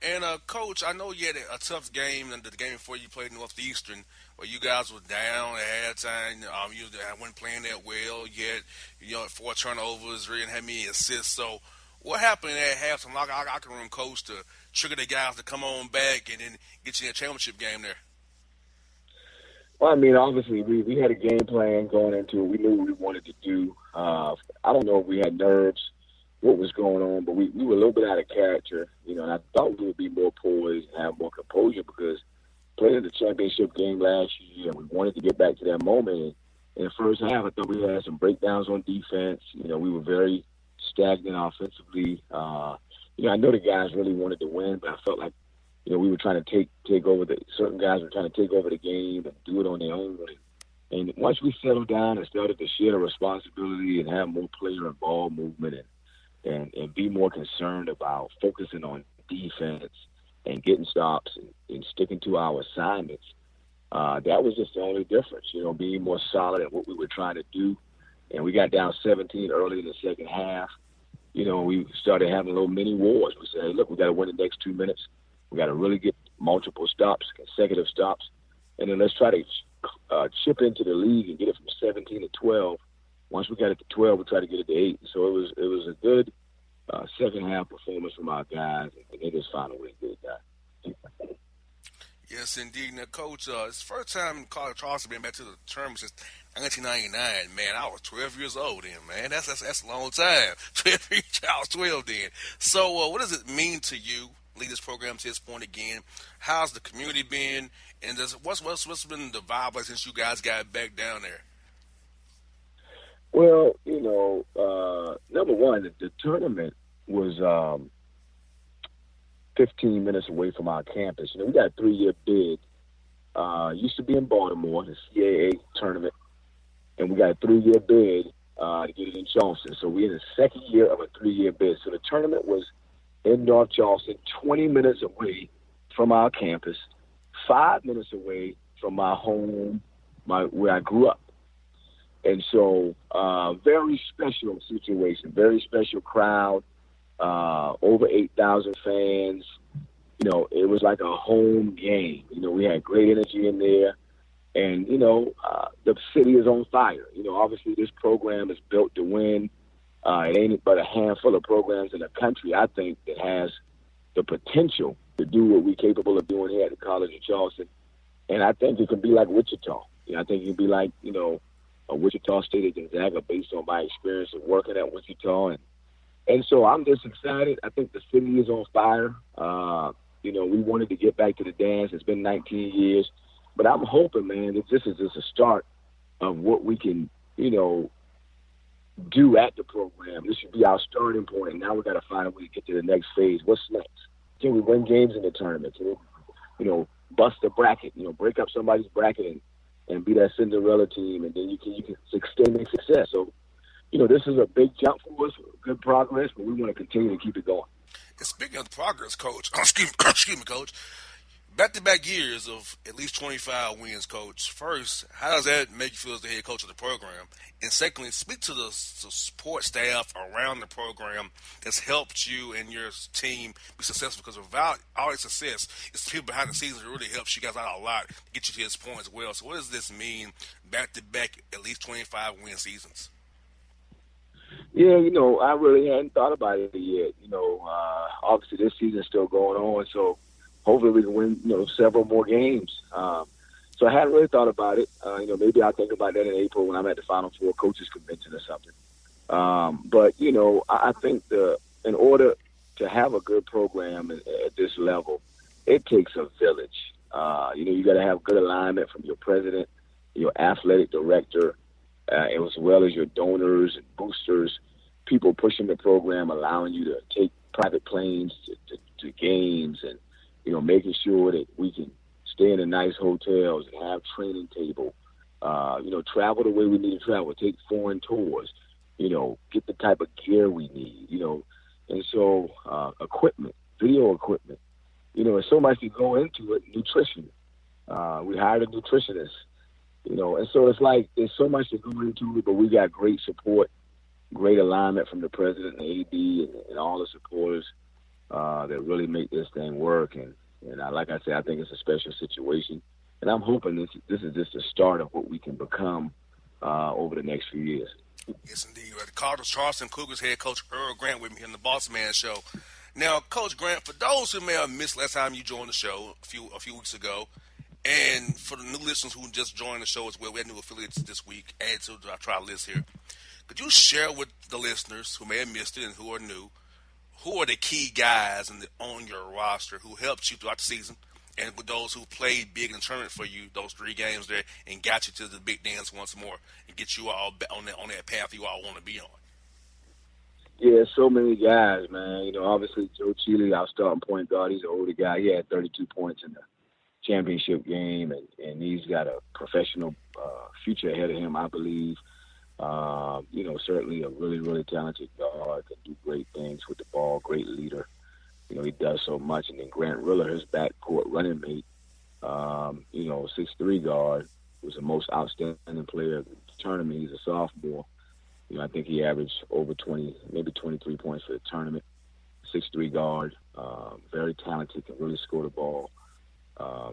[SPEAKER 1] And, Coach, I know you had a tough game, and the game before you played Northeastern, where you guys were down at halftime. You weren't playing that well yet. 4 turnovers, really didn't have many assists. So What happened at halftime locker room, coach, to trigger the guys to come on back and then get you in a championship game there?
[SPEAKER 13] Well, I mean, obviously, we had a game plan going into it. We knew what we wanted to do. I don't know if we had nerves, what was going on, but we were a little bit out of character, and I thought we would be more poised and have more composure because playing the championship game last year, we wanted to get back to that moment. In the first half, I thought we had some breakdowns on defense. We were very stagnant offensively. I know the guys really wanted to win, but I felt like, we were trying to take over certain guys were trying to take over the game and do it on their own. And once we settled down and started to share the responsibility and have more player and ball movement and be more concerned about focusing on defense and getting stops and sticking to our assignments, that was just the only difference, being more solid at what we were trying to do. And we got down 17 early in the second half. We started having little mini wars. We said, hey, look, we got to win the next 2 minutes. We got to really get multiple stops, consecutive stops. And then let's try to chip into the league and get it from 17 to 12. Once we got it to 12, we tried to get it to 8. So it was a good second half performance from our guys, and they just found a way to get it done.
[SPEAKER 1] Yes, indeed. Now, Coach, it's the first time College Charleston been back to the tournament since 1999. Man, I was 12 years old then, man. That's a long time. 12 years, I was 12 then. So what does it mean to you, lead this program to this point again? How's the community been? And what's been the vibe like since you guys got back down there?
[SPEAKER 13] Well, number one, the tournament was 15 minutes away from our campus. We got a 3-year bid. Used to be in Baltimore, the CAA tournament, and we got a 3-year bid to get it in Charleston. So we're in the second year of a 3-year bid. So the tournament was in North Charleston, 20 minutes away from our campus, 5 minutes away from my home, where I grew up. And so very special situation, very special crowd. Over 8,000 fans. It was like a home game. We had great energy in there. And, the city is on fire. Obviously this program is built to win. It ain't but a handful of programs in the country, I think, that has the potential to do what we're capable of doing here at the College of Charleston. And I think it can be like Wichita. I think it can be like, a Wichita State or Gonzaga based on my experience of working at Wichita. And so I'm just excited. I think the city is on fire. We wanted to get back to the dance. It's been 19 years. But I'm hoping, man, that this is just a start of what we can, do at the program. This should be our starting point. Now we got to find a way to get to the next phase. What's next? Can we win games in the tournament? Can we, bust the bracket, break up somebody's bracket and be that Cinderella team, and then you can extend their success. So, this is a big jump for us, good progress, but we want to continue to keep it going.
[SPEAKER 1] And speaking of progress, Coach, excuse me, Coach, back-to-back years of at least 25 wins, Coach. First, how does that make you feel as the head coach of the program? And secondly, speak to the support staff around the program that's helped you and your team be successful, because without all the success, it's the people behind the scenes that really helps you guys out a lot to get you to this point as well. So what does this mean, back-to-back at least 25 win seasons?
[SPEAKER 13] Yeah, I really hadn't thought about it yet. Obviously this season's still going on, so hopefully we can win, several more games. So I hadn't really thought about it. Maybe I'll think about that in April when I'm at the Final Four coaches convention or something. But I think in order to have a good program at this level, it takes a village. You got to have good alignment from your president, your athletic director, as well as your donors and boosters, people pushing the program, allowing you to take private planes to games, and making sure that we can stay in the nice hotels and have training table, travel the way we need to travel, take foreign tours, get the type of gear we need, and so equipment, video equipment, there's so much to go into it. Nutrition, we hired a nutritionist. And so it's like there's so much to go into it, but we got great support, great alignment from the president and AD and all the supporters that really make this thing work. And like I said, I think it's a special situation. And I'm hoping this is just the start of what we can become over the next few years.
[SPEAKER 1] Yes, indeed. The Charleston Cougars head coach Earl Grant with me in the Bossman show. Now, Coach Grant, for those who may have missed last time you joined the show a few weeks ago, and for the new listeners who just joined the show as well, we had new affiliates this week, add to our trial list here. Could you share with the listeners who may have missed it and who are new, who are the key guys on your roster who helped you throughout the season, and with those who played big in the tournament for you, those 3 games there, and got you to the big dance once more, and get you all on that path you all want to be on?
[SPEAKER 13] Yeah, so many guys, man. You know, obviously Joe Chile, our starting point guard, he's an older guy. He had 32 points in the championship game, and he's got a professional future ahead of him, I believe. You know, certainly a really, really talented guard, can do great things with the ball, great leader. You know, he does so much. And then Grant Riller, his backcourt running mate, you know, 6'3" guard, was the most outstanding player of the tournament. He's a sophomore. You know, I think he averaged over 20, maybe 23 points for the tournament. 6'3" guard, very talented, can really score the ball.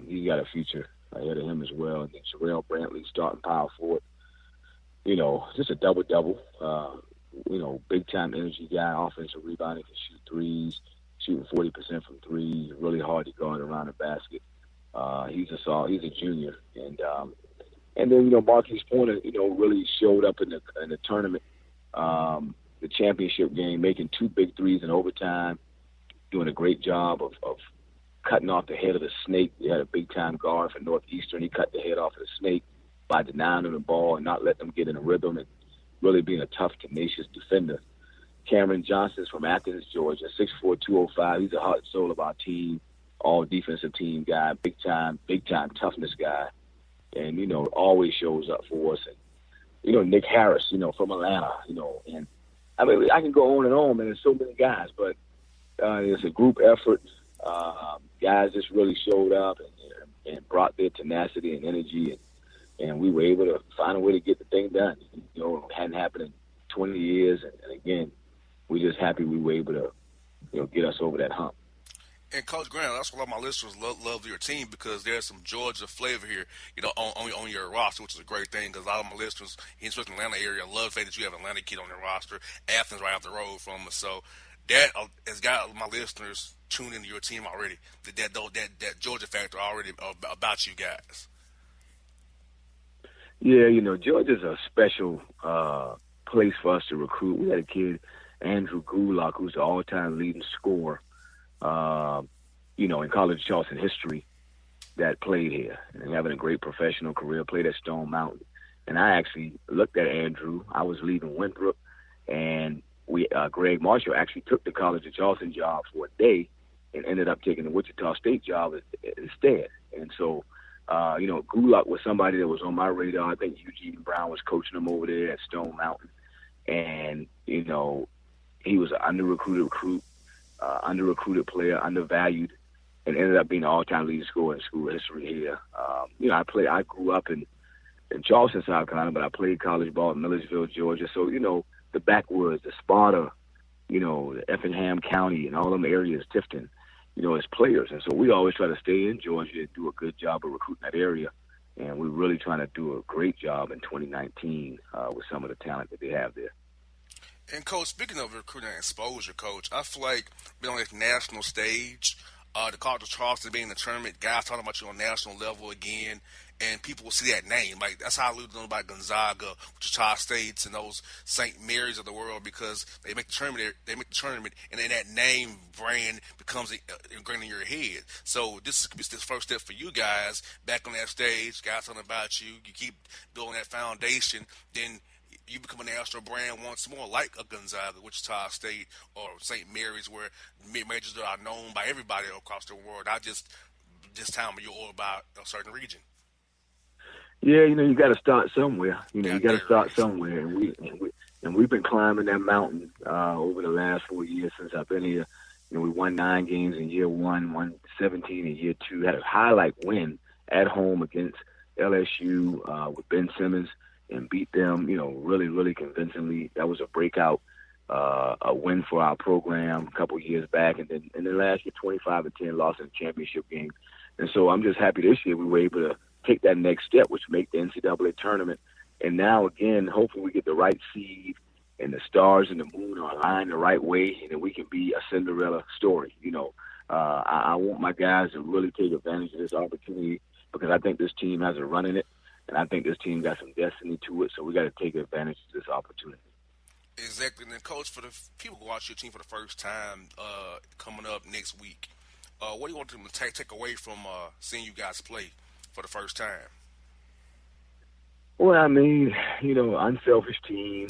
[SPEAKER 13] He's got a future ahead of him as well. And then Sherrell Brantley, starting power forward. You know, just a double-double. You know, big-time energy guy, offensive rebounding, can shoot threes, shooting 40% from three. Really hard to guard around the basket. He's a junior, and then, you know, Marquise Pointer, you know, really showed up in the tournament, the championship game, making 2 big threes in overtime, doing a great job of cutting off the head of the snake. They had a big-time guard for Northeastern. He cut the head off of the snake by denying them the ball and not letting them get in a rhythm, and really being a tough, tenacious defender. Cameron Johnson's from Athens, Georgia, 6'4", 205. He's the heart and soul of our team, all defensive team guy, big-time toughness guy. And, you know, always shows up for us. And, you know, Nick Harris, you know, from Atlanta, you know. And, I mean, I can go on and on, man. There's so many guys. But it's a group effort. Guys just really showed up and brought their tenacity and energy. And we were able to find a way to get the thing done. You know, it hadn't happened in 20 years. And again, we're just happy we were able to, you know, get us over that hump.
[SPEAKER 1] And Coach Grant, that's why a lot of my listeners love your team, because there's some Georgia flavor here, you know, on your roster, which is a great thing, because a lot of my listeners, especially in the Atlanta area, love the fact that you have an Atlanta kid on your roster. Athens right off the road from us, so that has got my listeners tuned into your team already. That Georgia factor already about you guys.
[SPEAKER 13] Yeah, you know, Georgia's a special place for us to recruit. We had a kid, Andrew Gulak, who's the all-time leading scorer, you know, in college Charleston history, that played here and having a great professional career, played at Stone Mountain. And I actually looked at Andrew. I was leaving Winthrop, and Greg Marshall actually took the College of Charleston job for a day and ended up taking the Wichita State job instead. And so, you know, Gulak was somebody that was on my radar. I think Eugene Brown was coaching him over there at Stone Mountain. And, you know, he was an under-recruited under-recruited player, undervalued, and ended up being the all-time leading scorer in school history here. You know, I grew up in Charleston, South Carolina, but I played college ball in Millersville, Georgia. So, you know, the backwoods, the Sparta, you know, the Effingham County and all them areas, Tifton, you know, as players. And so we always try to stay in Georgia and do a good job of recruiting that area. And we're really trying to do a great job in 2019 with some of the talent that they have there.
[SPEAKER 1] And, Coach, speaking of recruiting and exposure, Coach, I feel like being on this national stage, the College of Charleston being in the tournament, guys talking about you on national level again, and people will see that name. Like, that's how I know about Gonzaga, Wichita States, and those St. Mary's of the world, because they make the tournament, and then that name brand becomes ingrained in your head. So this is the first step for you guys back on that stage, guys talking about you. You keep building that foundation, then you become a national brand once more, like a Gonzaga, Wichita State, or St. Mary's, where mid-majors that are known by everybody across the world, not just this time of year or about a certain region.
[SPEAKER 13] Yeah, you know, you got to start somewhere. You know, you got to start somewhere, and we've been climbing that mountain over the last 4 years since I've been here. You know, we won 9 games in year one, won 17 in year two. Had a highlight win at home against LSU with Ben Simmons, and beat them, you know, really, really convincingly. That was a breakout, a win for our program a couple years back. And then last year, 25-10, lost in the championship game. And so I'm just happy this year we were able to take that next step, which make the NCAA tournament. And now, again, hopefully we get the right seed and the stars and the moon are aligned the right way, and then we can be a Cinderella story. I want my guys to really take advantage of this opportunity because I think this team has a run in it, and I think this team got some destiny to it, so we got to take advantage of this opportunity.
[SPEAKER 1] Exactly. And then, Coach, for the people who watch your team for the first time coming up next week, what do you want them to take away from seeing you guys play for the first time?
[SPEAKER 13] Well, I mean, unselfish team,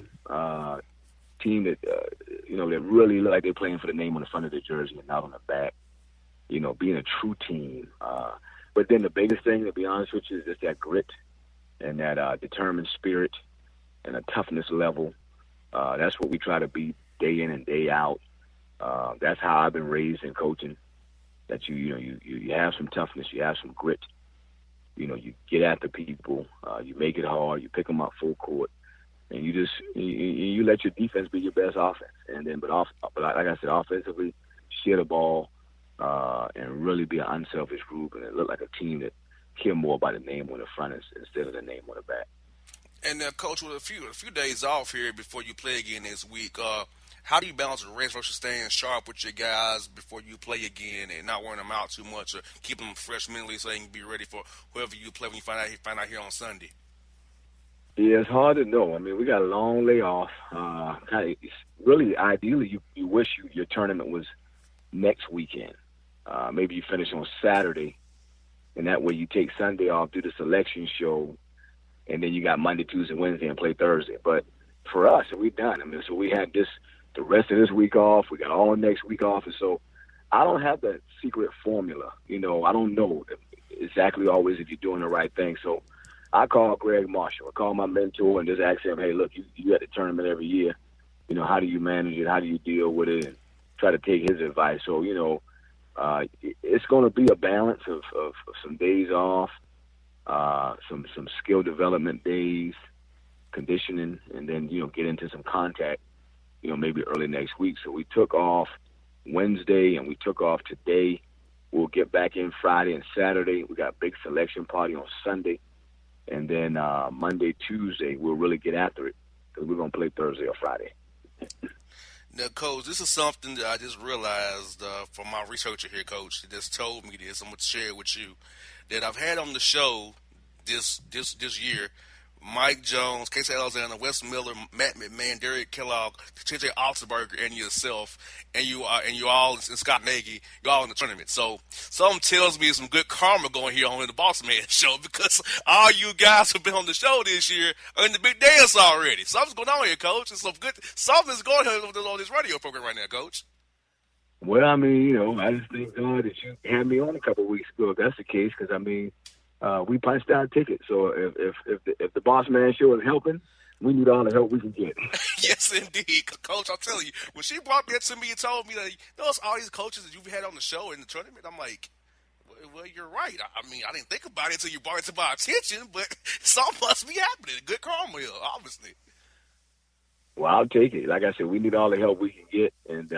[SPEAKER 13] team that, that really look like they're playing for the name on the front of their jersey and not on the back, being a true team. But then the biggest thing, to be honest with you, is just that grit and that determined spirit and a toughness level. That's what we try to be day in and day out. That's how I've been raised in coaching, that you have some toughness, you have some grit. You get after people, you make it hard, you pick them up full court, and you let your defense be your best offense. And then, but like I said, offensively, share the ball and really be an unselfish group, and it look like a team that care more about the name on the front instead of the name on the back.
[SPEAKER 1] And Coach, with a few days off here before you play again this week, how do you balance the rest versus staying sharp with your guys before you play again and not wearing them out too much or keeping them fresh mentally so they can be ready for whoever you play when you find out here on Sunday?
[SPEAKER 13] Yeah, it's hard to know. I mean, we got a long layoff. Really, ideally, you wish your tournament was next weekend. Maybe you finish on Saturday, and that way you take Sunday off, do the selection show, and then you got Monday, Tuesday, Wednesday, and play Thursday. But for us, we're done. I mean, so we had the rest of this week off. We got all next week off. And so I don't have that secret formula. I don't know exactly always if you're doing the right thing. So I call Greg Marshall. I call my mentor and just ask him, hey, look, you at the tournament every year. How do you manage it? How do you deal with it? And try to take his advice. So, it's going to be a balance of some days off, some skill development days, conditioning, and then, get into some contact, maybe early next week. So we took off Wednesday and we took off today. We'll get back in Friday and Saturday. We got a big selection party on Sunday. And then Monday, Tuesday, we'll really get after it because we're going to play Thursday or Friday.
[SPEAKER 1] Now, Coach, this is something that I just realized from my researcher here, Coach, that just told me this. I'm going to share it with you, that I've had on the show this year Mike Jones, Casey Alexander, Wes Miller, Matt McMahon, Derek Kellogg, T.J. Altenberger, and yourself, and you all, and Scott Nagy, you all in the tournament. So something tells me some good karma going here on the Bossman show because all you guys who've been on the show this year are in the big dance already. Something's going on here, Coach. It's something's going on this radio program right now, Coach.
[SPEAKER 13] Well, I mean, I just thank God that you had me on a couple of weeks ago, if that's the case, because, I mean, we punched our ticket. So if the Bossman show is helping, we need all the help we can get.
[SPEAKER 1] Yes, indeed. Coach, I'm telling you, when she brought that to me and told me that, it's all these coaches that you've had on the show in the tournament, I'm like, well, you're right. I mean, I didn't think about it until you brought it to my attention, but something must be happening. Good karma here, obviously.
[SPEAKER 13] Well, I'll take it. Like I said, we need all the help we can get, and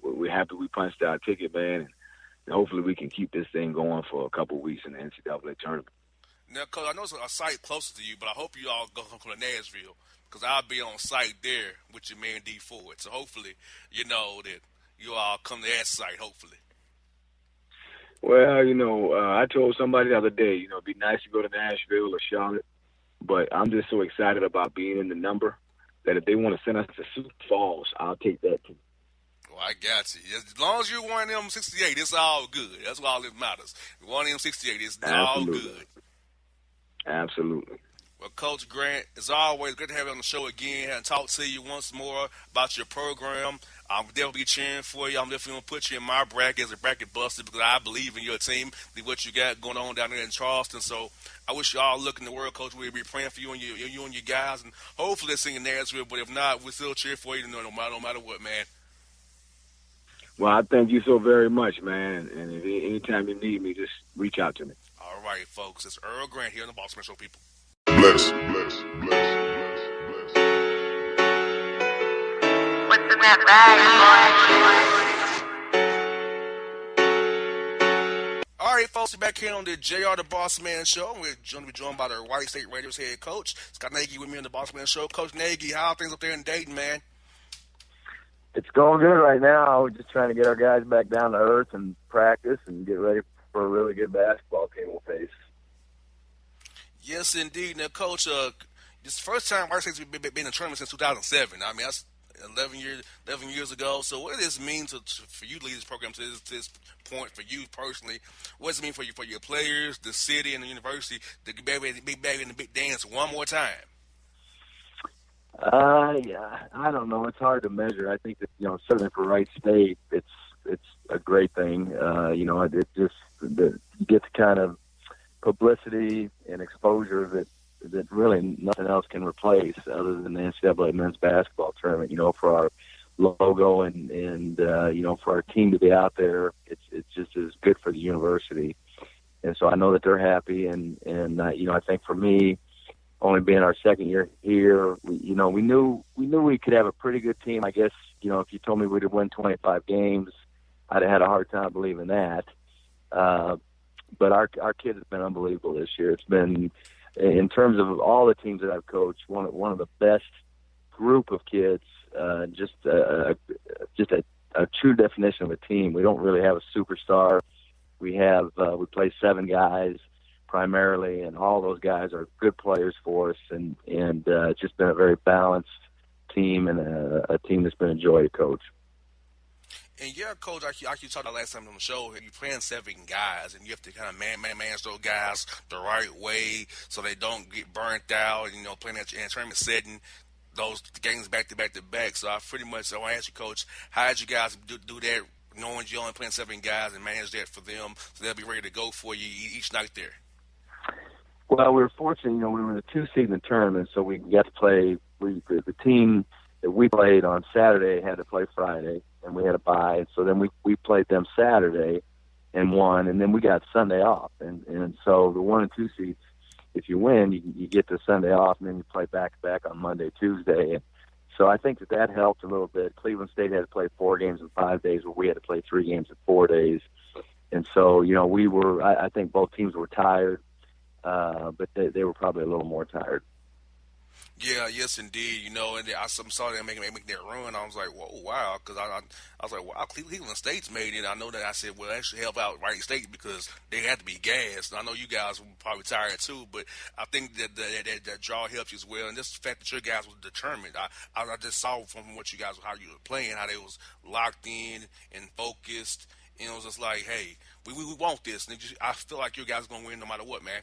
[SPEAKER 13] we're happy we punched our ticket, man. And hopefully we can keep this thing going for a couple of weeks in the NCAA tournament.
[SPEAKER 1] Now, Coach, I know it's a site closer to you, but I hope you all go to Nashville because I'll be on site there with your man D Ford. So hopefully, that you all come to that site, hopefully.
[SPEAKER 13] Well, I told somebody the other day, it'd be nice to go to Nashville or Charlotte, but I'm just so excited about being in the number that if they want to send us to Sioux Falls, I'll take that too.
[SPEAKER 1] Well, I got you. As long as you're one of them 68, it's all good. That's all that matters. One of them 68, it's all good.
[SPEAKER 13] Absolutely.
[SPEAKER 1] Well, Coach Grant, as always, good to have you on the show again and talk to you once more about your program. I'm definitely cheering for you. I'm definitely going to put you in my bracket as a bracket buster because I believe in your team, what you got going on down there in Charleston. So I wish you all luck in the world, Coach. We'll be praying for you and your guys, and hopefully it's in Nashville. But if not, we'll still cheer for you no matter what, man.
[SPEAKER 13] Well, I thank you so very much, man. And if anytime you need me, just reach out to me.
[SPEAKER 1] All right, folks. It's Earl Grant here on the Bossman Show, people.
[SPEAKER 11] Bless. What's in that bag, boy?
[SPEAKER 1] All right, folks, we're back here on the JR the Bossman Show. We're going to be joined by the Wright State Raiders head coach, Scott Nagy, with me on the Bossman Show. Coach Nagy, how are things up there in Dayton, man?
[SPEAKER 13] It's going good right now. We're just trying to get our guys back down to earth and practice and get ready for a really good basketball team we'll face.
[SPEAKER 1] Yes, indeed. Now, Coach, this is the first time Wright State's been in a tournament since 2007. I mean, that's 11 years ago. So what does this mean for you to lead this program to this point, for you personally? What does it mean for your players, the city, and the university to be back in the big dance one more time?
[SPEAKER 13] Yeah, I don't know. It's hard to measure. I think that, certainly for Wright State, it's a great thing. It just you get the kind of publicity and exposure that really nothing else can replace other than the NCAA men's basketball tournament. For our logo and for our team to be out there, it's just as good for the university. And so I know that they're happy. And I think for me, only being our second year here, we knew we could have a pretty good team. I guess, if you told me we'd win 25 games, I'd have had a hard time believing that. But our kids have been unbelievable this year. It's been, in terms of all the teams that I've coached, one of the best group of kids. Just a true definition of a team. We don't really have a superstar. We play 7 guys primarily, and all those guys are good players for us, and it's just been a very balanced team and a team that's been a joy to coach.
[SPEAKER 1] And yeah, Coach, like you talked about last time on the show, you're playing 7 guys, and you have to kind of manage those guys the right way so they don't get burnt out. Playing in a tournament setting, those games back to back. So I want to ask you, Coach, how did you guys do that, knowing you're only playing 7 guys, and manage that for them so they'll be ready to go for you each night there?
[SPEAKER 13] Well, we were fortunate. We were in a 2-season tournament, so we got to play. The team that we played on Saturday had to play Friday, and we had a bye. So then we played them Saturday and won, and then we got Sunday off. And so the 1 and 2 seeds, if you win, you get the Sunday off, and then you play back-to-back on Monday, Tuesday. And so I think that helped a little bit. Cleveland State had to play 4 games in 5 days, where we had to play 3 games in 4 days. And so, I think both teams were tired. But they were probably a little more tired.
[SPEAKER 1] Yeah, yes, indeed. And I saw them making that run. I was like, whoa, wow, because I was like, wow, Cleveland State's made it. I know that. I said, well, actually help out Wright State because they had to be gassed. And I know you guys were probably tired too, but I think that draw helps you as well. And just the fact that your guys were determined. I just saw from what you guys, how you were playing, how they was locked in and focused. And it was just like, hey, we want this. And I feel like your guys are going to win no matter what, man.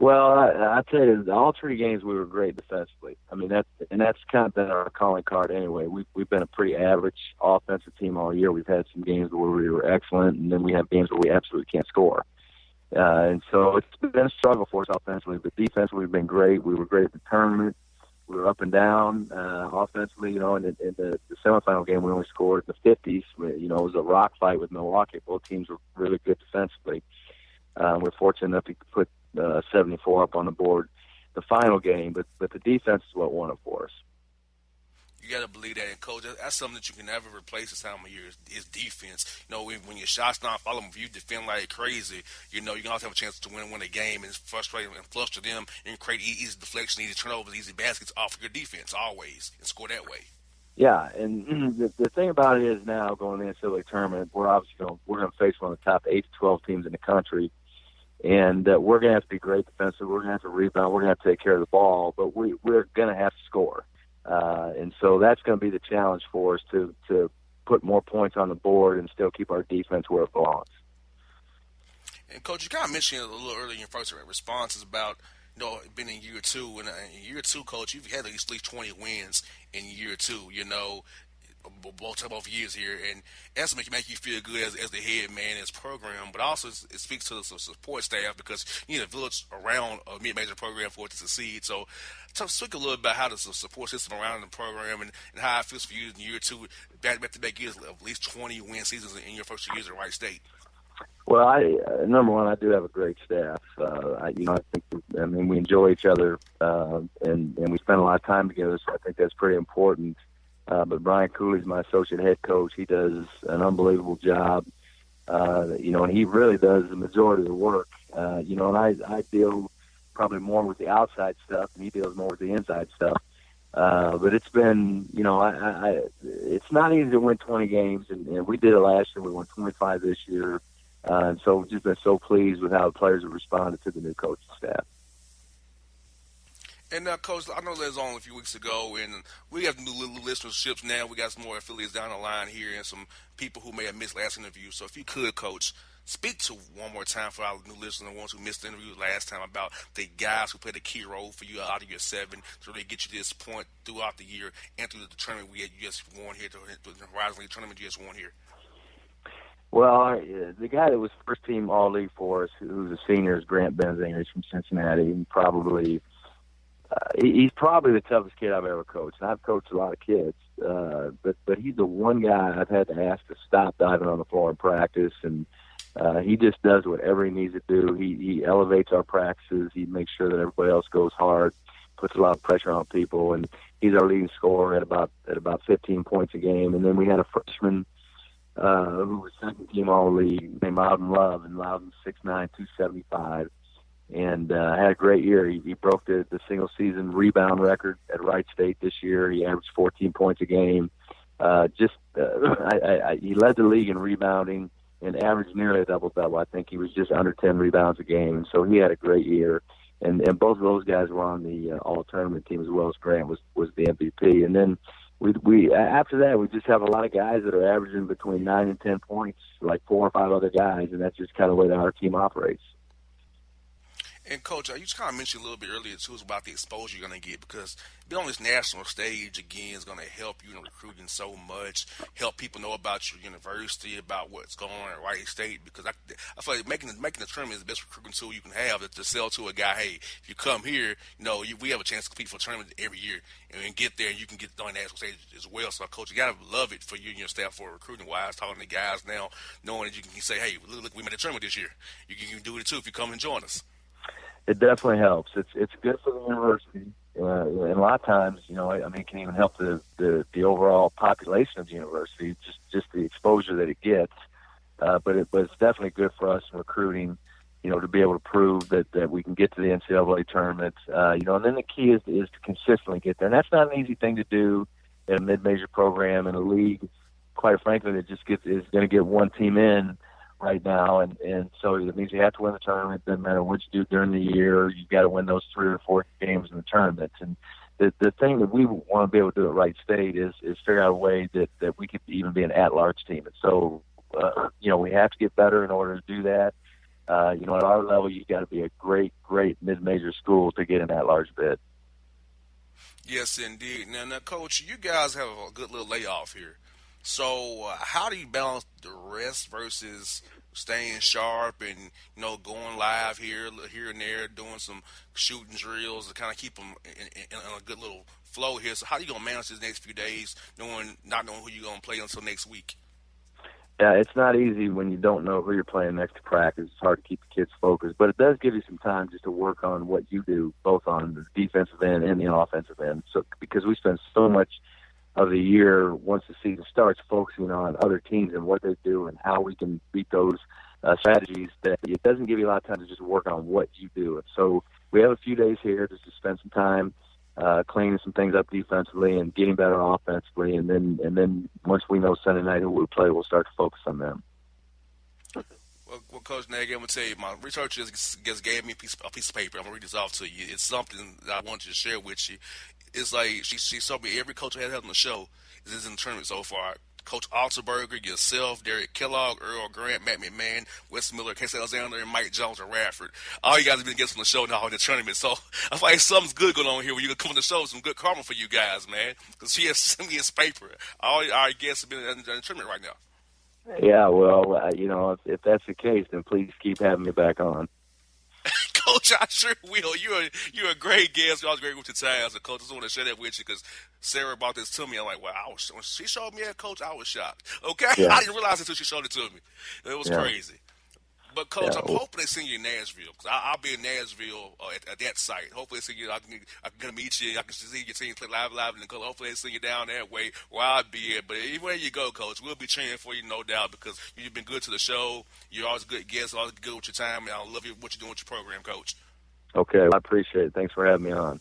[SPEAKER 13] Well, I tell you, all 3 games we were great defensively. I mean, that's kind of been our calling card anyway. We've been a pretty average offensive team all year. We've had some games where we were excellent, and then we have games where we absolutely can't score. And so it's been a struggle for us offensively, but defensively we've been great. We were great at the tournament. We were up and down offensively. In the semifinal game, we only scored in the 50s. It was a rock fight with Milwaukee. Both teams were really good defensively. We're fortunate enough to put 74 up on the board the final game, but the defense is what won it for us.
[SPEAKER 1] You got to believe that, and Coach, that's something that you can never replace this time of year is defense. When your shots not following, if you defend like crazy, you can always have a chance to win a game, and it's frustrating and fluster them and create easy deflection, easy turnovers, easy baskets off of your defense always, and score that way.
[SPEAKER 13] Yeah, and the thing about it is now going to the NCAA tournament, we're obviously we're going to face one of the top 8 to 12 teams in the country. And we're going to have to be great defensive. We're going to have to rebound. We're going to have to take care of the ball. But we're going to have to score. And so that's going to be the challenge for us to put more points on the board and still keep our defense where it belongs.
[SPEAKER 1] And, Coach, you kind of mentioned a little earlier in your first responses about being in year 2. And in year 2, Coach, you've had at least 20 wins in year 2, both years here, and that's make you feel good as the head man in this program, but also it speaks to the support staff because you need a village around a mid-major program for it to succeed. So speak a little about how the support system around the program and how it feels for you in year 2, back-to-back years, at least 20 win seasons in your first 2 years at Wright State.
[SPEAKER 13] Well, number one, I do have a great staff. I think we enjoy each other, and we spend a lot of time together, so I think that's pretty important. But Brian Cooley's my associate head coach. He does an unbelievable job And he really does the majority of the work. And I deal probably more with the outside stuff, and he deals more with the inside stuff. But it's been, it's not easy to win 20 games, and we did it last year. We won 25 this year. And so we've just been so pleased with how the players have responded to the new coaching staff.
[SPEAKER 1] And, Coach, I know that was only a few weeks ago, and we have new little listenerships now. We got some more affiliates down the line here and some people who may have missed last interview. So if you could, Coach, speak to one more time for our new listeners, the ones who missed the interview last time, about the guys who played a key role for you out of your 7 to really get you to this point throughout the year and through the tournament you just won here, the Horizon League tournament you just won here.
[SPEAKER 13] Well, the guy that was first team All-League for us, who's a senior, is Grant Benzinger. He's from Cincinnati. He's probably the toughest kid I've ever coached. And I've coached a lot of kids, but he's the one guy I've had to ask to stop diving on the floor in practice, and he just does whatever he needs to do. He elevates our practices. He makes sure that everybody else goes hard, puts a lot of pressure on people, and he's our leading scorer at about 15 points a game. And then we had a freshman who was second team All-League named Loudon Love, and Loudon's 6'9", 275. And had a great year. He broke the single season rebound record at Wright State this year. He averaged 14 points a game. He led the league in rebounding and averaged nearly a double-double. I think he was just under 10 rebounds a game. And so he had a great year. And both of those guys were on the all-tournament team, as well as Grant was the MVP. And then we after that, we just have a lot of guys that are averaging between 9 and 10 points, like 4 or 5 other guys, and that's just kind of the way that our team operates.
[SPEAKER 1] And, Coach, you just kind of mentioned a little bit earlier, too, about the exposure you're going to get, because being on this national stage, again, is going to help you in recruiting so much, help people know about your university, about what's going on at Wright State, because I feel like making the tournament is the best recruiting tool you can have, to sell to a guy, hey, if you come here, we have a chance to compete for a tournament every year, and get there, and you can get on the national stage as well. So, Coach, you got to love it for you and your staff for recruiting-wise, talking to guys now, knowing that you can say, hey, look, we made a tournament this year. You can do it, too, if you come and join us.
[SPEAKER 13] It definitely helps. It's good for the university, and a lot of times, it can even help the overall population of the university, just the exposure that it gets. But it's definitely good for us in recruiting, to be able to prove that we can get to the NCAA tournament. And then the key is to consistently get there, and that's not an easy thing to do in a mid-major program in a league. Quite frankly, that just is going to get one team in right now, and so it means you have to win the tournament. Doesn't matter what you do during the year, you've got to win those 3 or 4 games in the tournament. And the thing that we want to be able to do at Wright State is figure out a way that we could even be an at-large team. And so, we have to get better in order to do that. At our level, you've got to be a great mid-major school to get an at-large bid.
[SPEAKER 1] Yes, indeed. Now, Coach, you guys have a good little layoff here. So how do you balance the rest versus staying sharp and, going live here and there, doing some shooting drills to kind of keep them in a good little flow here? So how are you going to manage these next few days, not knowing who you're going to play until next week?
[SPEAKER 13] Yeah, it's not easy when you don't know who you're playing next to practice. It's hard to keep the kids focused, but it does give you some time just to work on what you do, both on the defensive end and the offensive end. So because we spend so much of the year, once the season starts, focusing on other teams and what they do and how we can beat those strategies, that it doesn't give you a lot of time to just work on what you do. And so we have a few days here just to spend some time cleaning some things up defensively and getting better offensively, and then once we know Sunday night who we play, we'll start to focus on them.
[SPEAKER 1] Well, Coach Nagy, I'm going to tell you, my researcher just gave me a piece of paper. I'm going to read this off to you. It's something that I wanted to share with you. It's like she told me every coach I had on the show is in the tournament so far. Coach Altenberger, yourself, Derek Kellogg, Earl, Grant, Matt McMahon, Wes Miller, Casey Alexander, and Mike Jones and Radford. All you guys have been guests on the show now in the tournament. So I feel like something's good going on here where you can come on the show with some good karma for you guys, man. Because she has sent me his paper. All our guests have been in the tournament right now.
[SPEAKER 13] Yeah, well, if that's the case, then please keep having me back on.
[SPEAKER 1] Coach, I sure will. You're a great guest. You're always great with your time. So, Coach, I just want to share that with you because Sarah brought this to me. I'm like, wow, when she showed me that, Coach, I was shocked. Okay? Yeah. I didn't realize it until she showed it to me. It was crazy. But, Coach, I'm hoping they send you in Nashville because I'll be in Nashville at that site. Hopefully they send you. I can meet you. I can see your team play live in the color. Hopefully they send you down that way where I'll be at. But anywhere you go, Coach, we'll be cheering for you, no doubt, because you've been good to the show. You're always a good guest, always good with your time, and I love what you're doing with your program, Coach.
[SPEAKER 13] Okay, I appreciate it. Thanks for having me on.